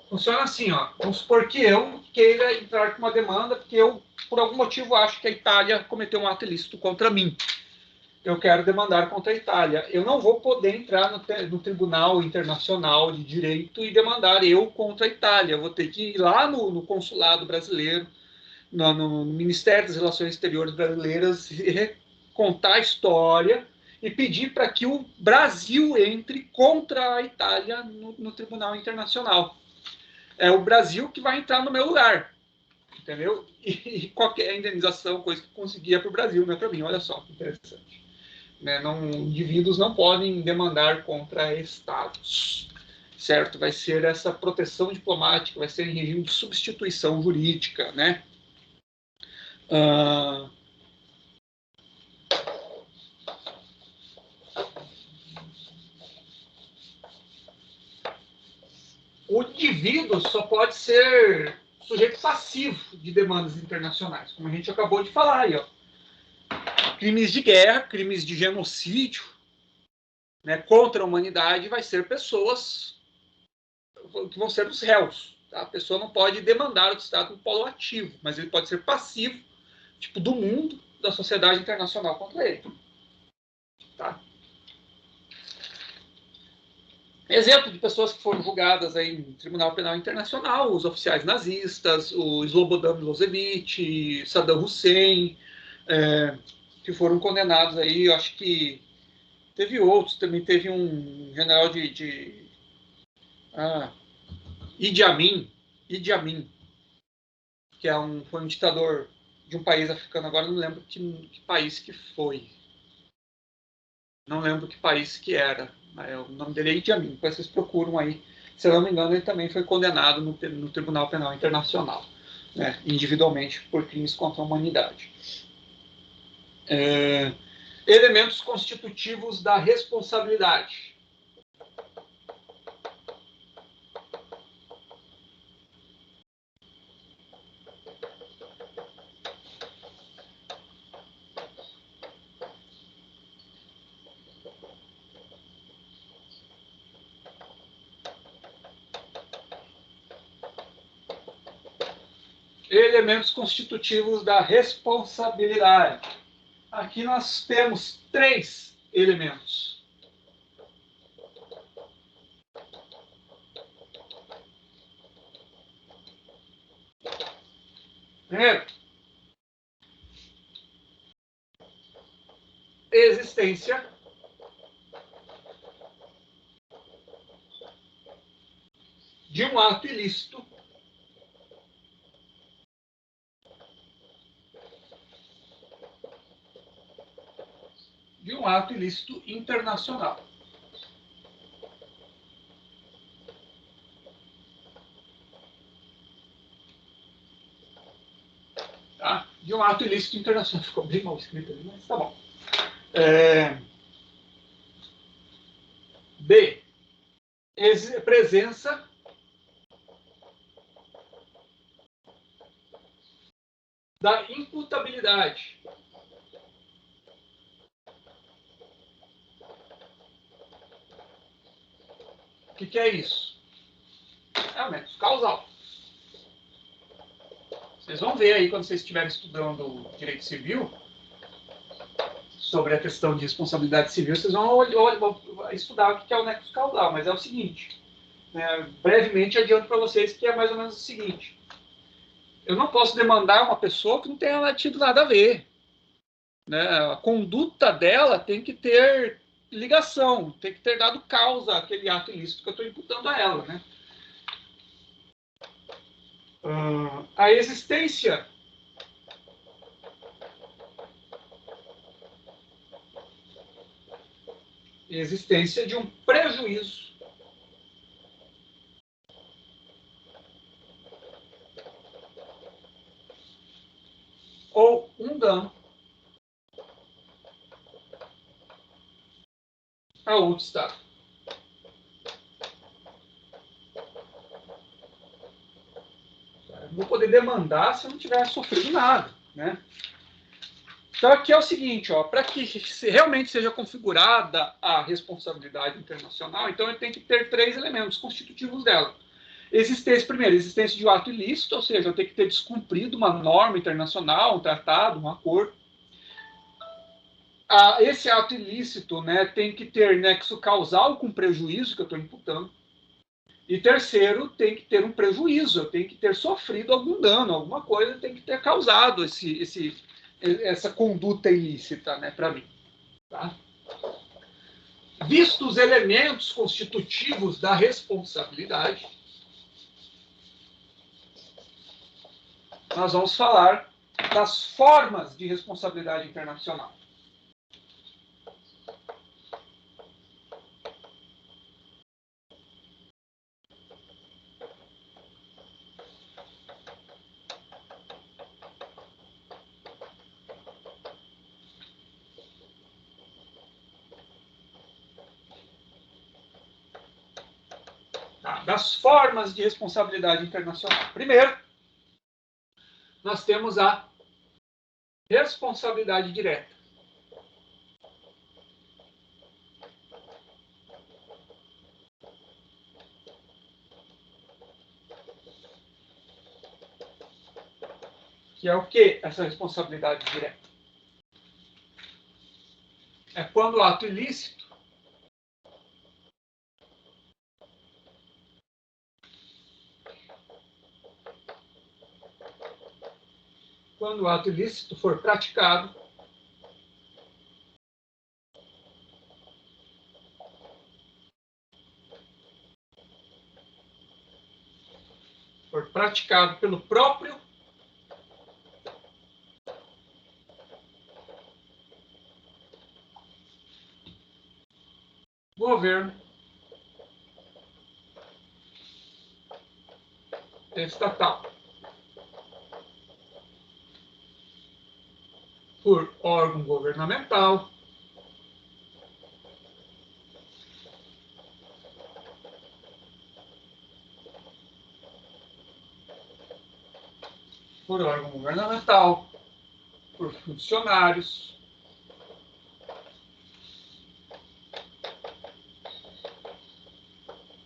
Funciona assim, ó. Vamos supor que eu queira entrar com uma demanda porque eu, por algum motivo, acho que a Itália cometeu um ato ilícito contra mim. Eu quero demandar contra a Itália. Eu não vou poder entrar no Tribunal Internacional de Direito e demandar eu contra a Itália. Eu vou ter que ir lá no consulado brasileiro, no Ministério das Relações Exteriores brasileiras, contar a história e pedir para que o Brasil entre contra a Itália no Tribunal Internacional. É o Brasil que vai entrar no meu lugar, entendeu? E qualquer indenização, coisa que conseguia para o Brasil, não é para mim. Olha só que interessante. Né? Indivíduos não podem demandar contra estados, certo? Vai ser essa proteção diplomática, vai ser em regime de substituição jurídica, né? O indivíduo só pode ser sujeito passivo de demandas internacionais, como a gente acabou de falar aí, ó. Crimes de guerra, crimes de genocídio, né, contra a humanidade, vai ser pessoas que vão ser os réus. Tá? A pessoa não pode demandar o Estado no polo ativo, mas ele pode ser passivo, tipo, do mundo, da sociedade internacional contra ele. Tá? Exemplo de pessoas que foram julgadas aí no Tribunal Penal Internacional: os oficiais nazistas, o Slobodan Milosevic, Saddam Hussein, que foram condenados aí. Eu acho que teve outros, também teve um general Idi Amin, que foi um ditador de um país africano, agora não lembro que país que foi. Não lembro que país que era. O nome dele é Idi Amin, depois vocês procuram aí. Se eu não me engano, ele também foi condenado no Tribunal Penal Internacional, né, individualmente por crimes contra a humanidade. Elementos constitutivos da responsabilidade. Elementos constitutivos da responsabilidade. Aqui nós temos 3 elementos. Primeiro, existência de um ato ilícito internacional. Tá? De um ato ilícito internacional. Ficou bem mal escrito ali, mas tá bom. B. Presença da imputabilidade. O que é isso? É o nexo causal. Vocês vão ver aí quando vocês estiverem estudando direito civil, sobre a questão de responsabilidade civil, vocês vão estudar o que é o nexo causal, mas é o seguinte, né, brevemente adianto para vocês que é mais ou menos o seguinte: eu não posso demandar uma pessoa que não tenha tido nada a ver, né? A conduta dela tem que ter ligação, tem que ter dado causa àquele ato ilícito que eu estou imputando a ela, né? A existência de um prejuízo ou um dano a outro Estado. Eu não vou poder demandar se eu não tiver sofrido nada, né? Então aqui é o seguinte, para que realmente seja configurada a responsabilidade internacional, então ele tem que ter 3 elementos constitutivos dela. Primeiro, existência de um ato ilícito, ou seja, eu tenho que ter descumprido uma norma internacional, um tratado, um acordo. Esse ato ilícito, né, tem que ter nexo causal com o prejuízo que eu estou imputando. E terceiro, tem que ter um prejuízo, eu tenho que ter sofrido algum dano, alguma coisa tem que ter causado essa conduta ilícita, né, para mim. Tá? Vistos os elementos constitutivos da responsabilidade, nós vamos falar das formas de responsabilidade internacional. Das formas de responsabilidade internacional. Primeiro, nós temos a responsabilidade direta. Que é o que essa responsabilidade direta? É quando o ato ilícito for praticado for praticado pelo próprio governo estatal, por órgão governamental, por funcionários,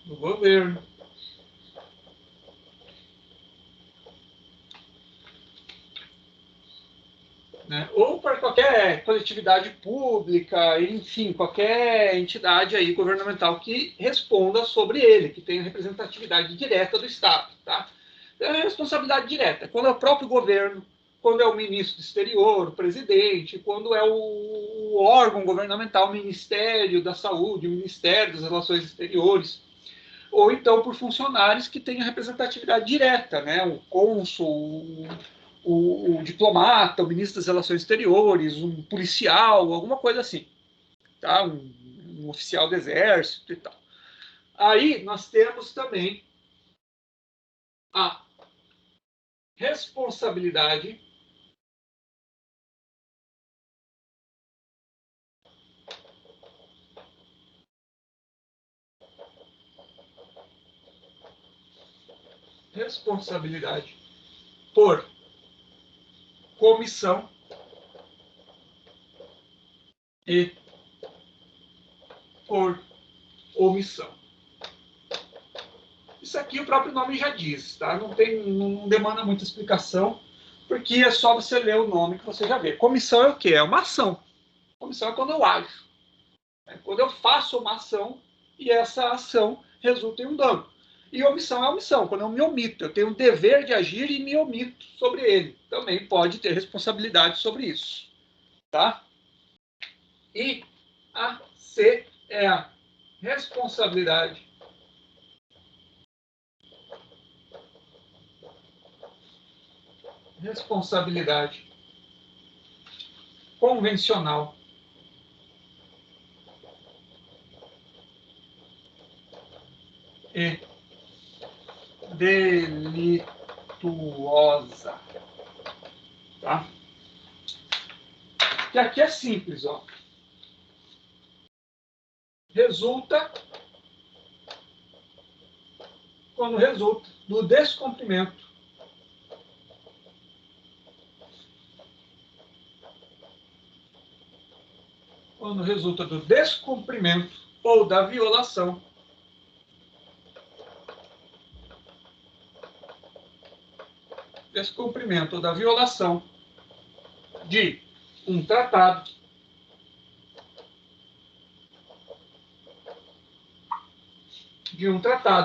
do governo, né? Ou para qualquer coletividade pública, enfim, qualquer entidade aí governamental que responda sobre ele, que tenha representatividade direta do Estado, tá? É responsabilidade direta. Quando é o próprio governo, quando é o ministro do exterior, o presidente, quando é o órgão governamental, o Ministério da Saúde, o Ministério das Relações Exteriores, ou então por funcionários que tenham representatividade direta, né? O cônsul, o diplomata, o ministro das Relações Exteriores, um policial, alguma coisa assim, tá? Um oficial do exército e tal. Aí nós temos também a responsabilidade por comissão e por omissão. Isso aqui o próprio nome já diz, tá? Não demanda muita explicação, porque é só você ler o nome que você já vê. Comissão é o quê? É uma ação. Comissão é quando eu ajo. É quando eu faço uma ação e essa ação resulta em um dano. E omissão é omissão, quando eu me omito. Eu tenho o dever de agir e me omito sobre ele. Também pode ter responsabilidade sobre isso. Tá? E a C é a responsabilidade convencional e delituosa. Tá? Que aqui é simples, ó. Resulta quando resulta do descumprimento ou da violação de um tratado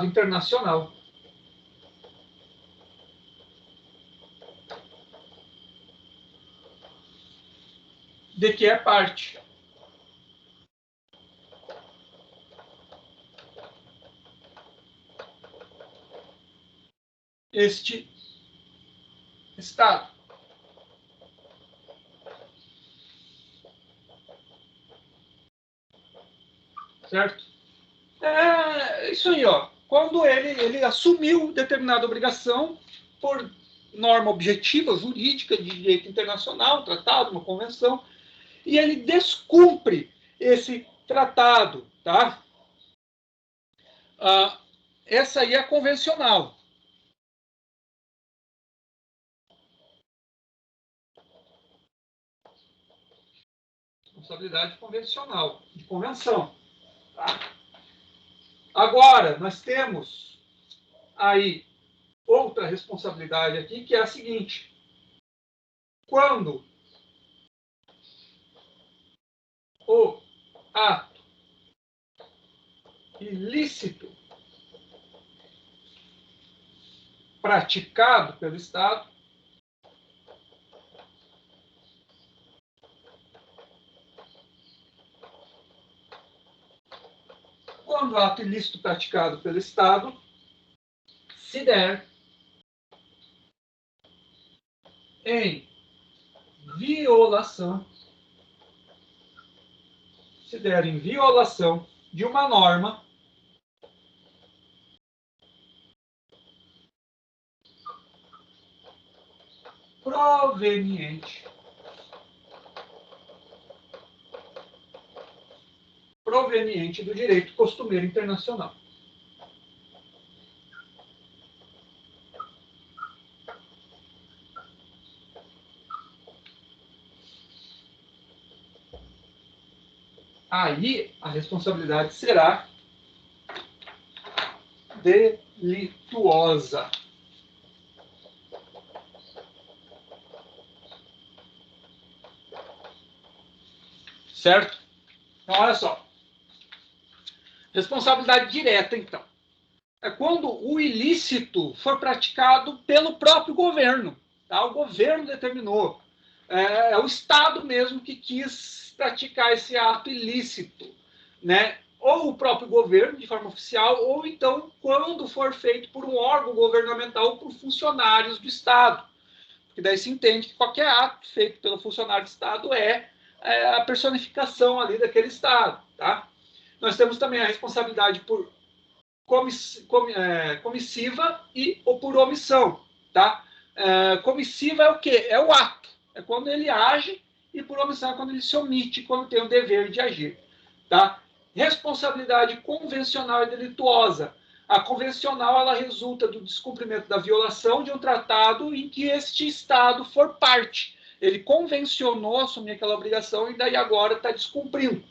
internacional de que é parte este Estado. Certo? É isso aí, ó. Quando ele assumiu determinada obrigação por norma objetiva, jurídica, de direito internacional, um tratado, uma convenção, e ele descumpre esse tratado, tá? Essa aí é a convencional. Responsabilidade convencional, de convenção. Tá? Agora, nós temos aí outra responsabilidade aqui, que é a seguinte. Quando o ato ilícito praticado pelo Estado se der em violação, se der em violação de uma norma proveniente do direito costumeiro internacional. Aí a responsabilidade será delituosa. Certo? Então, olha só. Responsabilidade direta, então. É quando o ilícito for praticado pelo próprio governo. Tá? O governo determinou. É o Estado mesmo que quis praticar esse ato ilícito. Né? Ou o próprio governo, de forma oficial, ou então quando for feito por um órgão governamental ou por funcionários do Estado. Porque daí se entende que qualquer ato feito pelo funcionário do Estado é a personificação ali daquele Estado. Tá? Nós temos também a responsabilidade por comissiva ou por omissão. Tá? Comissiva é o quê? É o ato. É quando ele age, e por omissão é quando ele se omite, quando tem o dever de agir. Tá? Responsabilidade convencional e delituosa. A convencional ela resulta do descumprimento da violação de um tratado em que este Estado for parte. Ele convencionou assumir aquela obrigação e daí agora está descumprindo.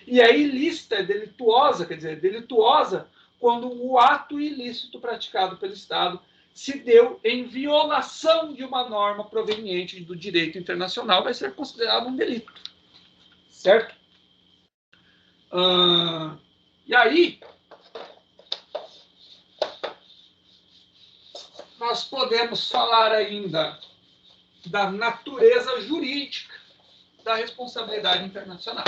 E a ilícita é delituosa, quer dizer, delituosa quando o ato ilícito praticado pelo Estado se deu em violação de uma norma proveniente do direito internacional, vai ser considerado um delito. Certo? E aí, nós podemos falar ainda da natureza jurídica da responsabilidade internacional.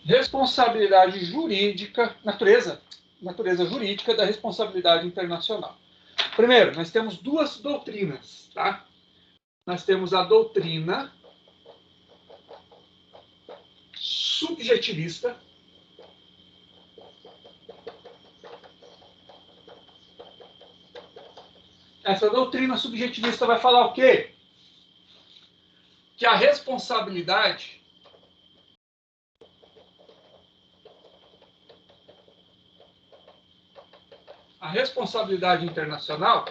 Responsabilidade jurídica, natureza jurídica da responsabilidade internacional. Primeiro, nós temos duas doutrinas, tá? Nós temos a doutrina subjetivista, essa doutrina subjetivista vai falar o quê? Que a responsabilidade internacional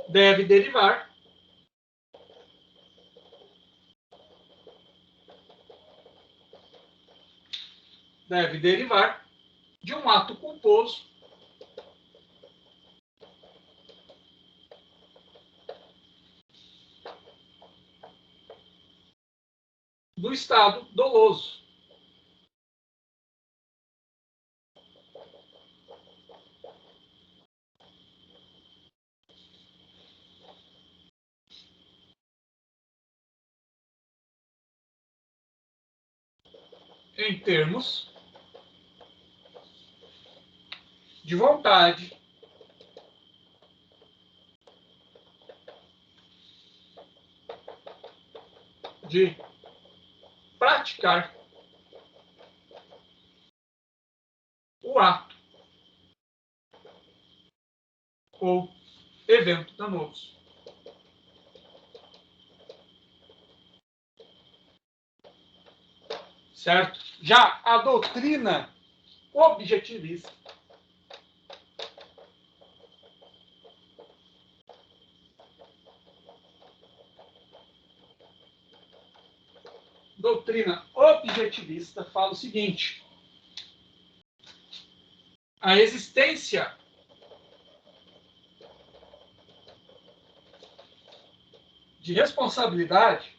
deve derivar de um ato culposo do Estado doloso. Em termos de vontade de praticar o ato ou evento danoso. Certo? Já a doutrina objetivista doutrina objetivista fala o seguinte: a existência de responsabilidade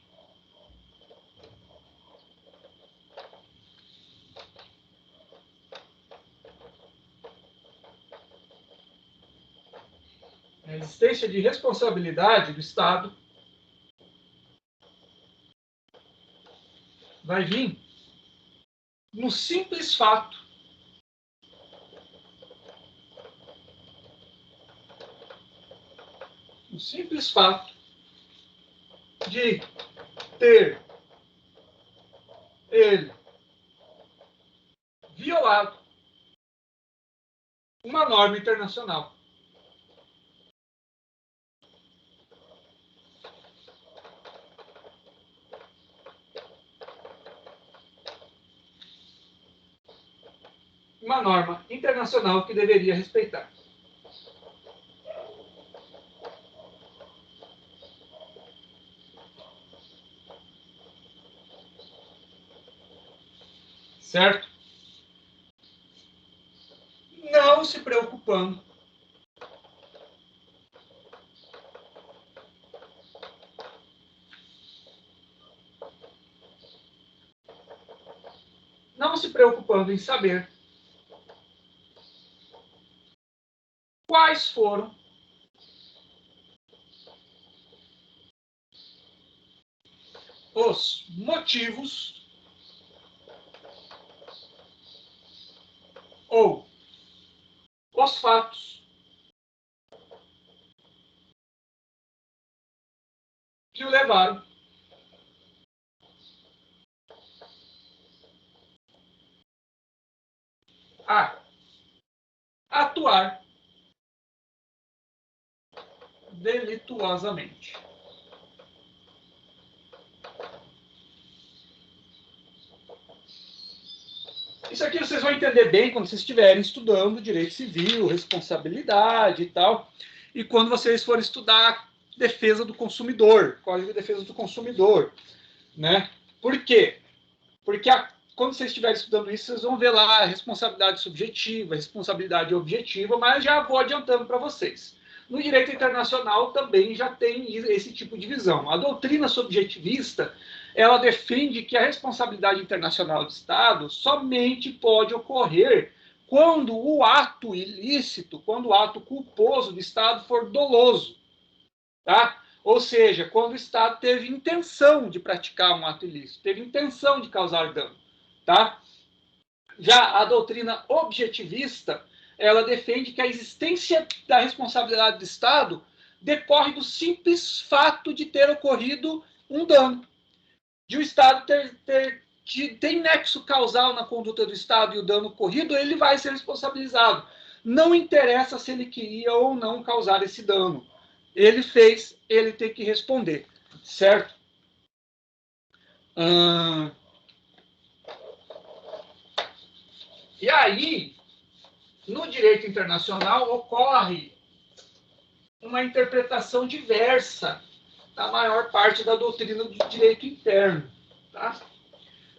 do Estado vai vir no simples fato de ter ele violado uma norma internacional. Uma norma internacional que deveria respeitar. Certo? Não se preocupando em saber quais foram os motivos ou os fatos que o levaram a atuar delituosamente. Isso aqui vocês vão entender bem quando vocês estiverem estudando direito civil, responsabilidade e tal, e quando vocês forem estudar defesa do consumidor, Código de Defesa do Consumidor, né? Por quê? Porque quando vocês estiverem estudando isso, vocês vão ver lá a responsabilidade subjetiva, responsabilidade objetiva, mas já vou adiantando para vocês. No direito internacional também já tem esse tipo de visão. A doutrina subjetivista, ela defende que a responsabilidade internacional do Estado somente pode ocorrer quando o ato ilícito, quando o ato culposo do Estado for doloso, tá? Ou seja, quando o Estado teve intenção de praticar um ato ilícito, teve intenção de causar dano, tá? Já a doutrina objetivista, ela defende que a existência da responsabilidade do Estado decorre do simples fato de ter ocorrido um dano, de o Estado tem nexo causal na conduta do Estado e o dano ocorrido, ele vai ser responsabilizado. Não interessa se ele queria ou não causar esse dano. Ele fez, ele tem que responder, certo? E aí, no direito internacional, ocorre uma interpretação diversa da maior parte da doutrina do direito interno. Tá?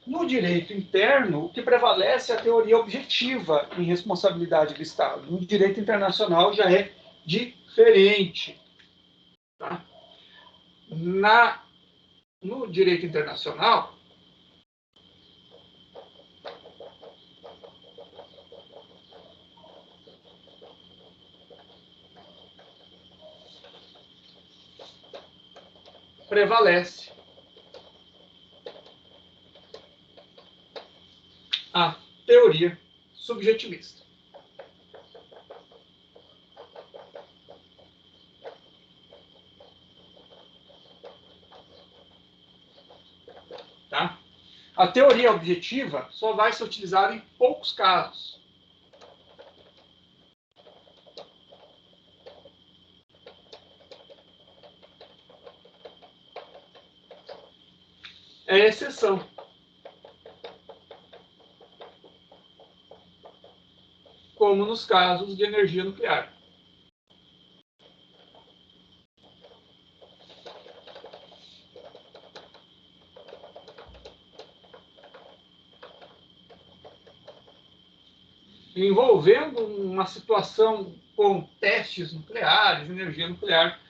No direito interno, o que prevalece é a teoria objetiva em responsabilidade do Estado. No direito internacional já é diferente. Tá? No direito internacional, prevalece a teoria subjetivista. Tá? A teoria objetiva só vai ser utilizada em poucos casos. É exceção. Como nos casos de energia nuclear. envolvendo uma situação com testes nucleares, energia nuclear,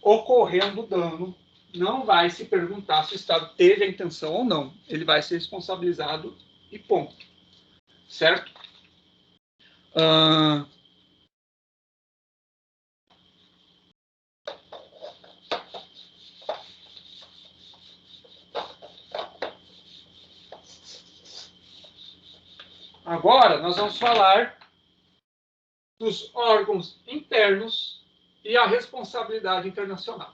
ocorrendo dano, não vai se perguntar se o Estado teve a intenção ou não. Ele vai ser responsabilizado e ponto. Certo? Agora, nós vamos falar dos órgãos internos e a responsabilidade internacional.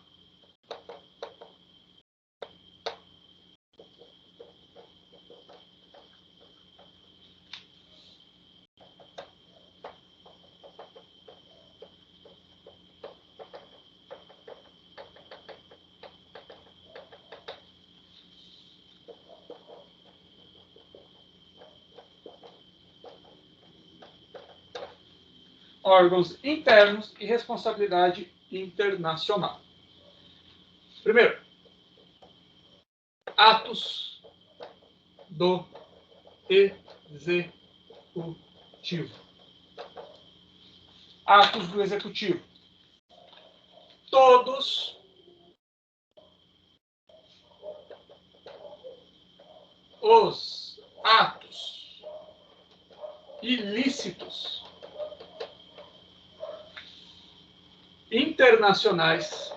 Órgãos internos e responsabilidade internacional. Primeiro, atos do executivo. Atos do executivo. Todos os atos ilícitos internacionais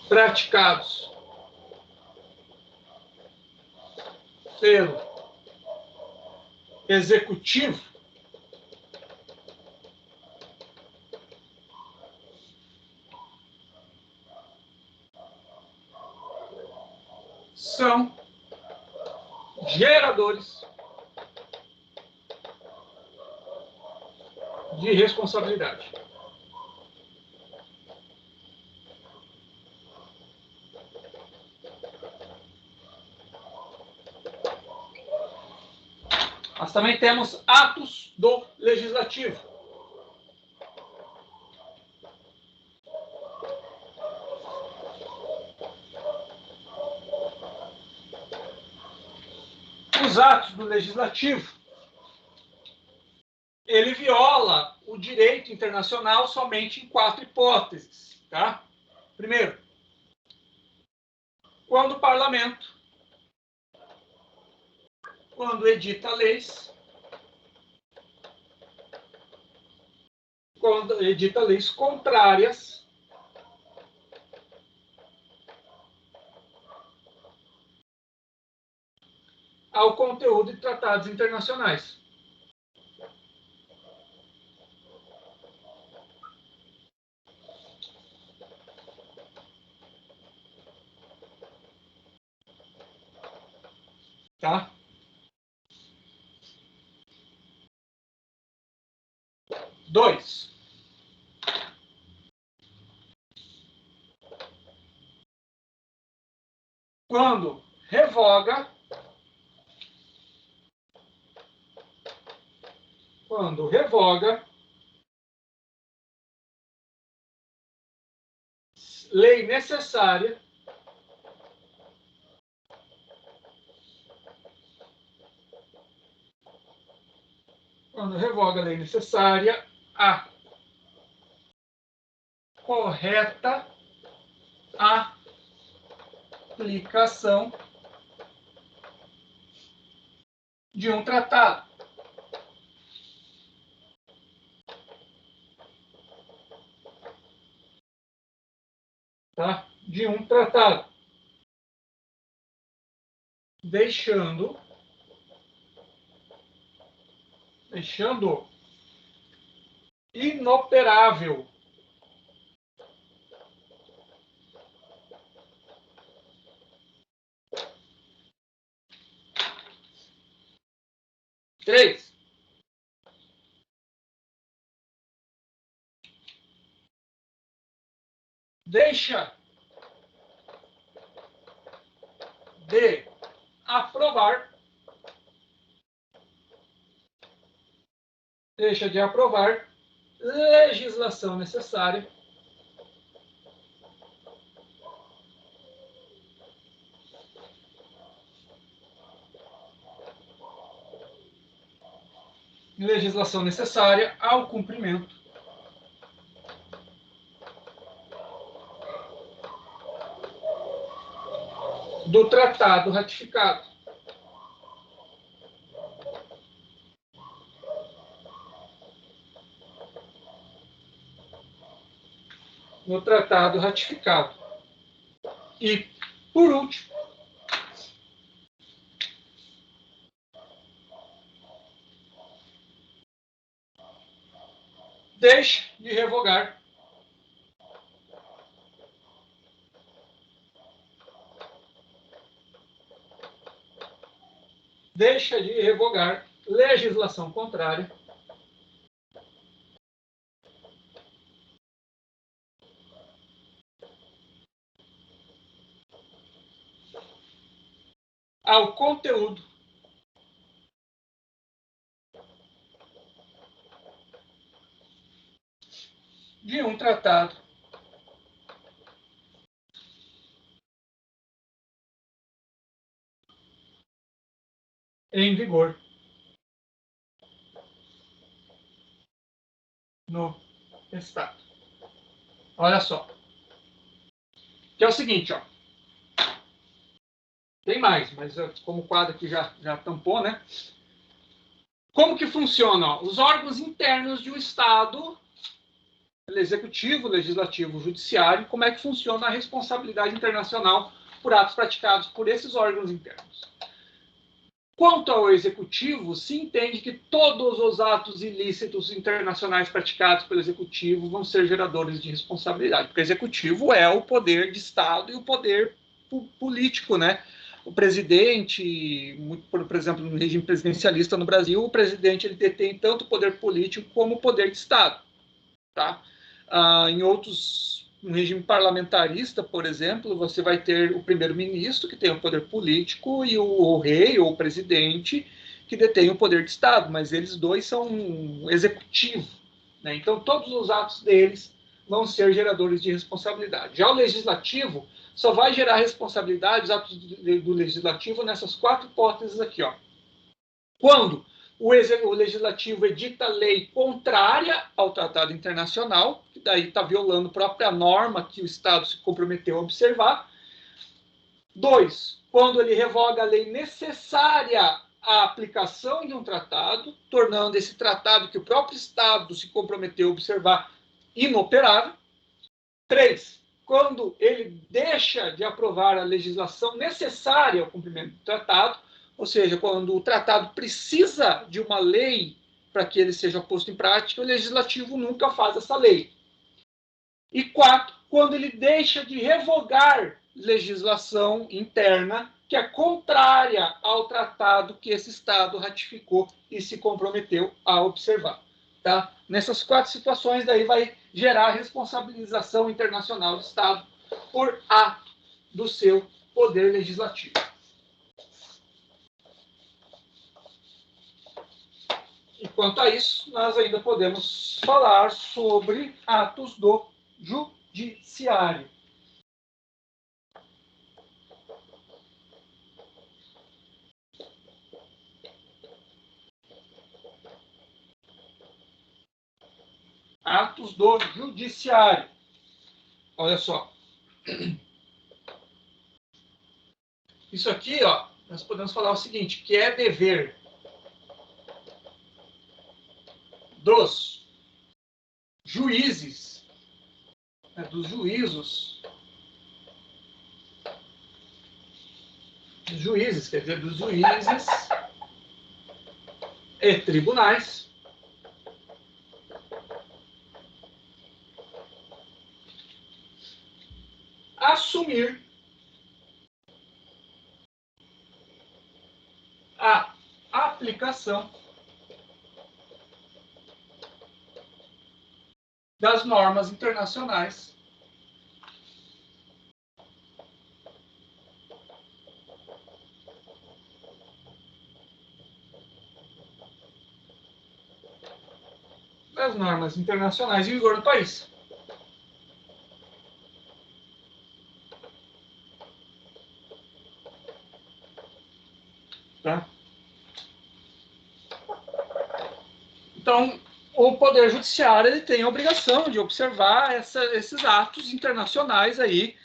praticados pelo executivo são geradores de responsabilidade. Nós também temos atos do legislativo. Os atos do legislativo, ele viola o direito internacional somente em 4 hipóteses, tá? Primeiro, quando o parlamento, quando edita leis, quando edita leis contrárias ao conteúdo de tratados internacionais. Tá? Dois. Quando revoga lei necessária à correta aplicação de um tratado. Tá? De um tratado. Deixando inoperável três. Deixa de aprovar legislação necessária legislação necessária ao cumprimento do tratado ratificado. No tratado ratificado. E, por último, deixe de revogar legislação contrária ao conteúdo de um tratado em vigor no Estado. Olha só. Que é o seguinte, ó. Tem mais, mas como o quadro aqui já tampou, né? Como que funciona? Ó? Os órgãos internos de um Estado, executivo, legislativo, judiciário, como é que funciona a responsabilidade internacional por atos praticados por esses órgãos internos. Quanto ao executivo, se entende que todos os atos ilícitos internacionais praticados pelo executivo vão ser geradores de responsabilidade, porque o executivo é o poder de Estado e o poder político, né? O presidente, por exemplo, no regime presidencialista no Brasil, o presidente ele detém tanto o poder político como o poder de Estado, tá? Em outros, no regime parlamentarista, por exemplo, você vai ter o primeiro-ministro, que tem o poder político, e o rei ou o presidente, que detém o poder de Estado, mas eles dois são um executivo, né? Então, todos os atos deles vão ser geradores de responsabilidade. Já o legislativo só vai gerar responsabilidade, os atos do legislativo, nessas 4 hipóteses aqui, ó. Quando o legislativo edita lei contrária ao tratado internacional, que daí está violando a própria norma que o Estado se comprometeu a observar. 2, quando ele revoga a lei necessária à aplicação de um tratado, tornando esse tratado que o próprio Estado se comprometeu a observar inoperável. 3, quando ele deixa de aprovar a legislação necessária ao cumprimento do tratado, ou seja, quando o tratado precisa de uma lei para que ele seja posto em prática, o legislativo nunca faz essa lei. E 4, quando ele deixa de revogar legislação interna que é contrária ao tratado que esse Estado ratificou e se comprometeu a observar. Tá? Nessas 4 situações, daí vai gerar responsabilização internacional do Estado por ato do seu poder legislativo. E quanto a isso, nós ainda podemos falar sobre atos do judiciário. Atos do judiciário. Olha só. Isso aqui, ó, nós podemos falar o seguinte, que é dever dos juízes, né, dos juízos, quer dizer, dos juízes e tribunais, assumir a aplicação das normas internacionais em vigor no país. Tá? Então, o Poder Judiciário ele tem a obrigação de observar esses atos internacionais aí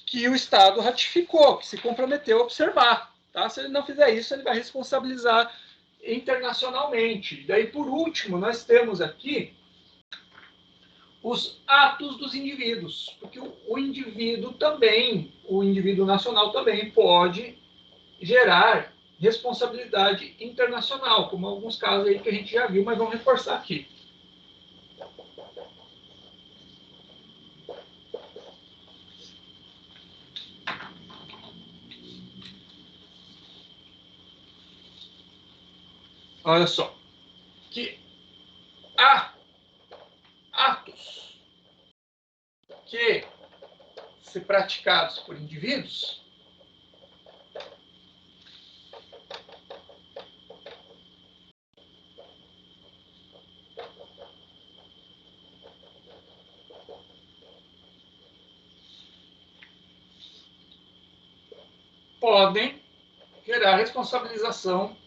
que o Estado ratificou, que se comprometeu a observar. Tá? Se ele não fizer isso, ele vai responsabilizar internacionalmente. Daí, por último, nós temos aqui os atos dos indivíduos, porque o indivíduo também, o indivíduo nacional também pode gerar responsabilidade internacional, como alguns casos aí que a gente já viu, mas vamos reforçar aqui. Olha só, que há atos que, se praticados por indivíduos, podem gerar responsabilização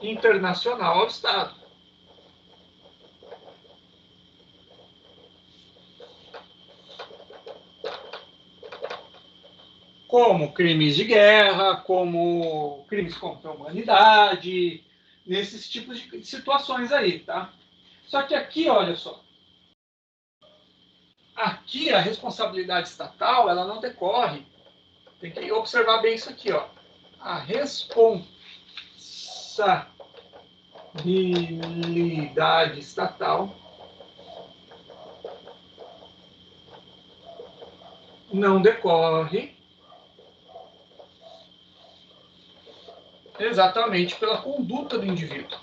internacional ao Estado. Como crimes de guerra, como crimes contra a humanidade, nesses tipos de situações aí, tá? Só que aqui, olha só, aqui a responsabilidade estatal, ela não decorre, tem que observar bem isso aqui, ó. A responsabilidade estatal não decorre exatamente pela conduta do indivíduo.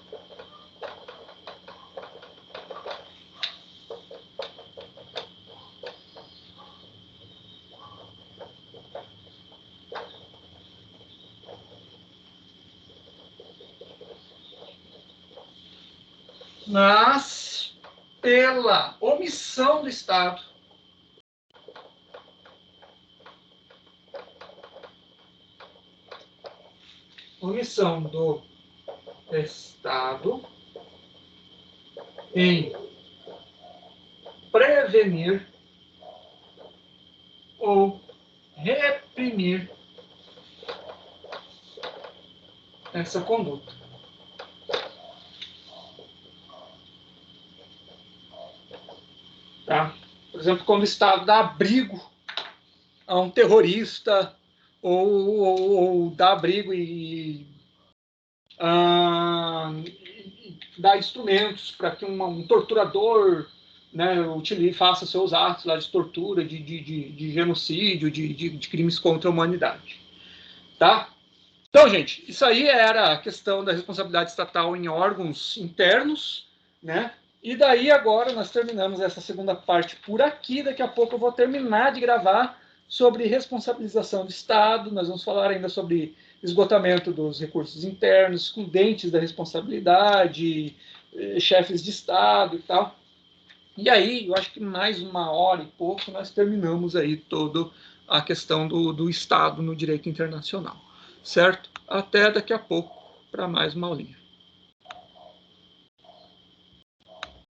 Mas pela omissão do Estado em prevenir ou reprimir essa conduta. Tá? Por exemplo, quando o Estado dá abrigo a um terrorista ou dá abrigo e dá instrumentos para que um torturador, né, faça seus atos lá de tortura, de genocídio, de crimes contra a humanidade. Tá? Então, gente, isso aí era a questão da responsabilidade estatal em órgãos internos, né? E daí agora nós terminamos essa segunda parte por aqui. Daqui a pouco eu vou terminar de gravar sobre responsabilização do Estado. Nós vamos falar ainda sobre esgotamento dos recursos internos, excludentes da responsabilidade, chefes de Estado e tal. E aí, eu acho que mais 1 hora e pouco nós terminamos aí toda a questão do Estado no direito internacional. Certo? Até daqui a pouco para mais uma aulinha.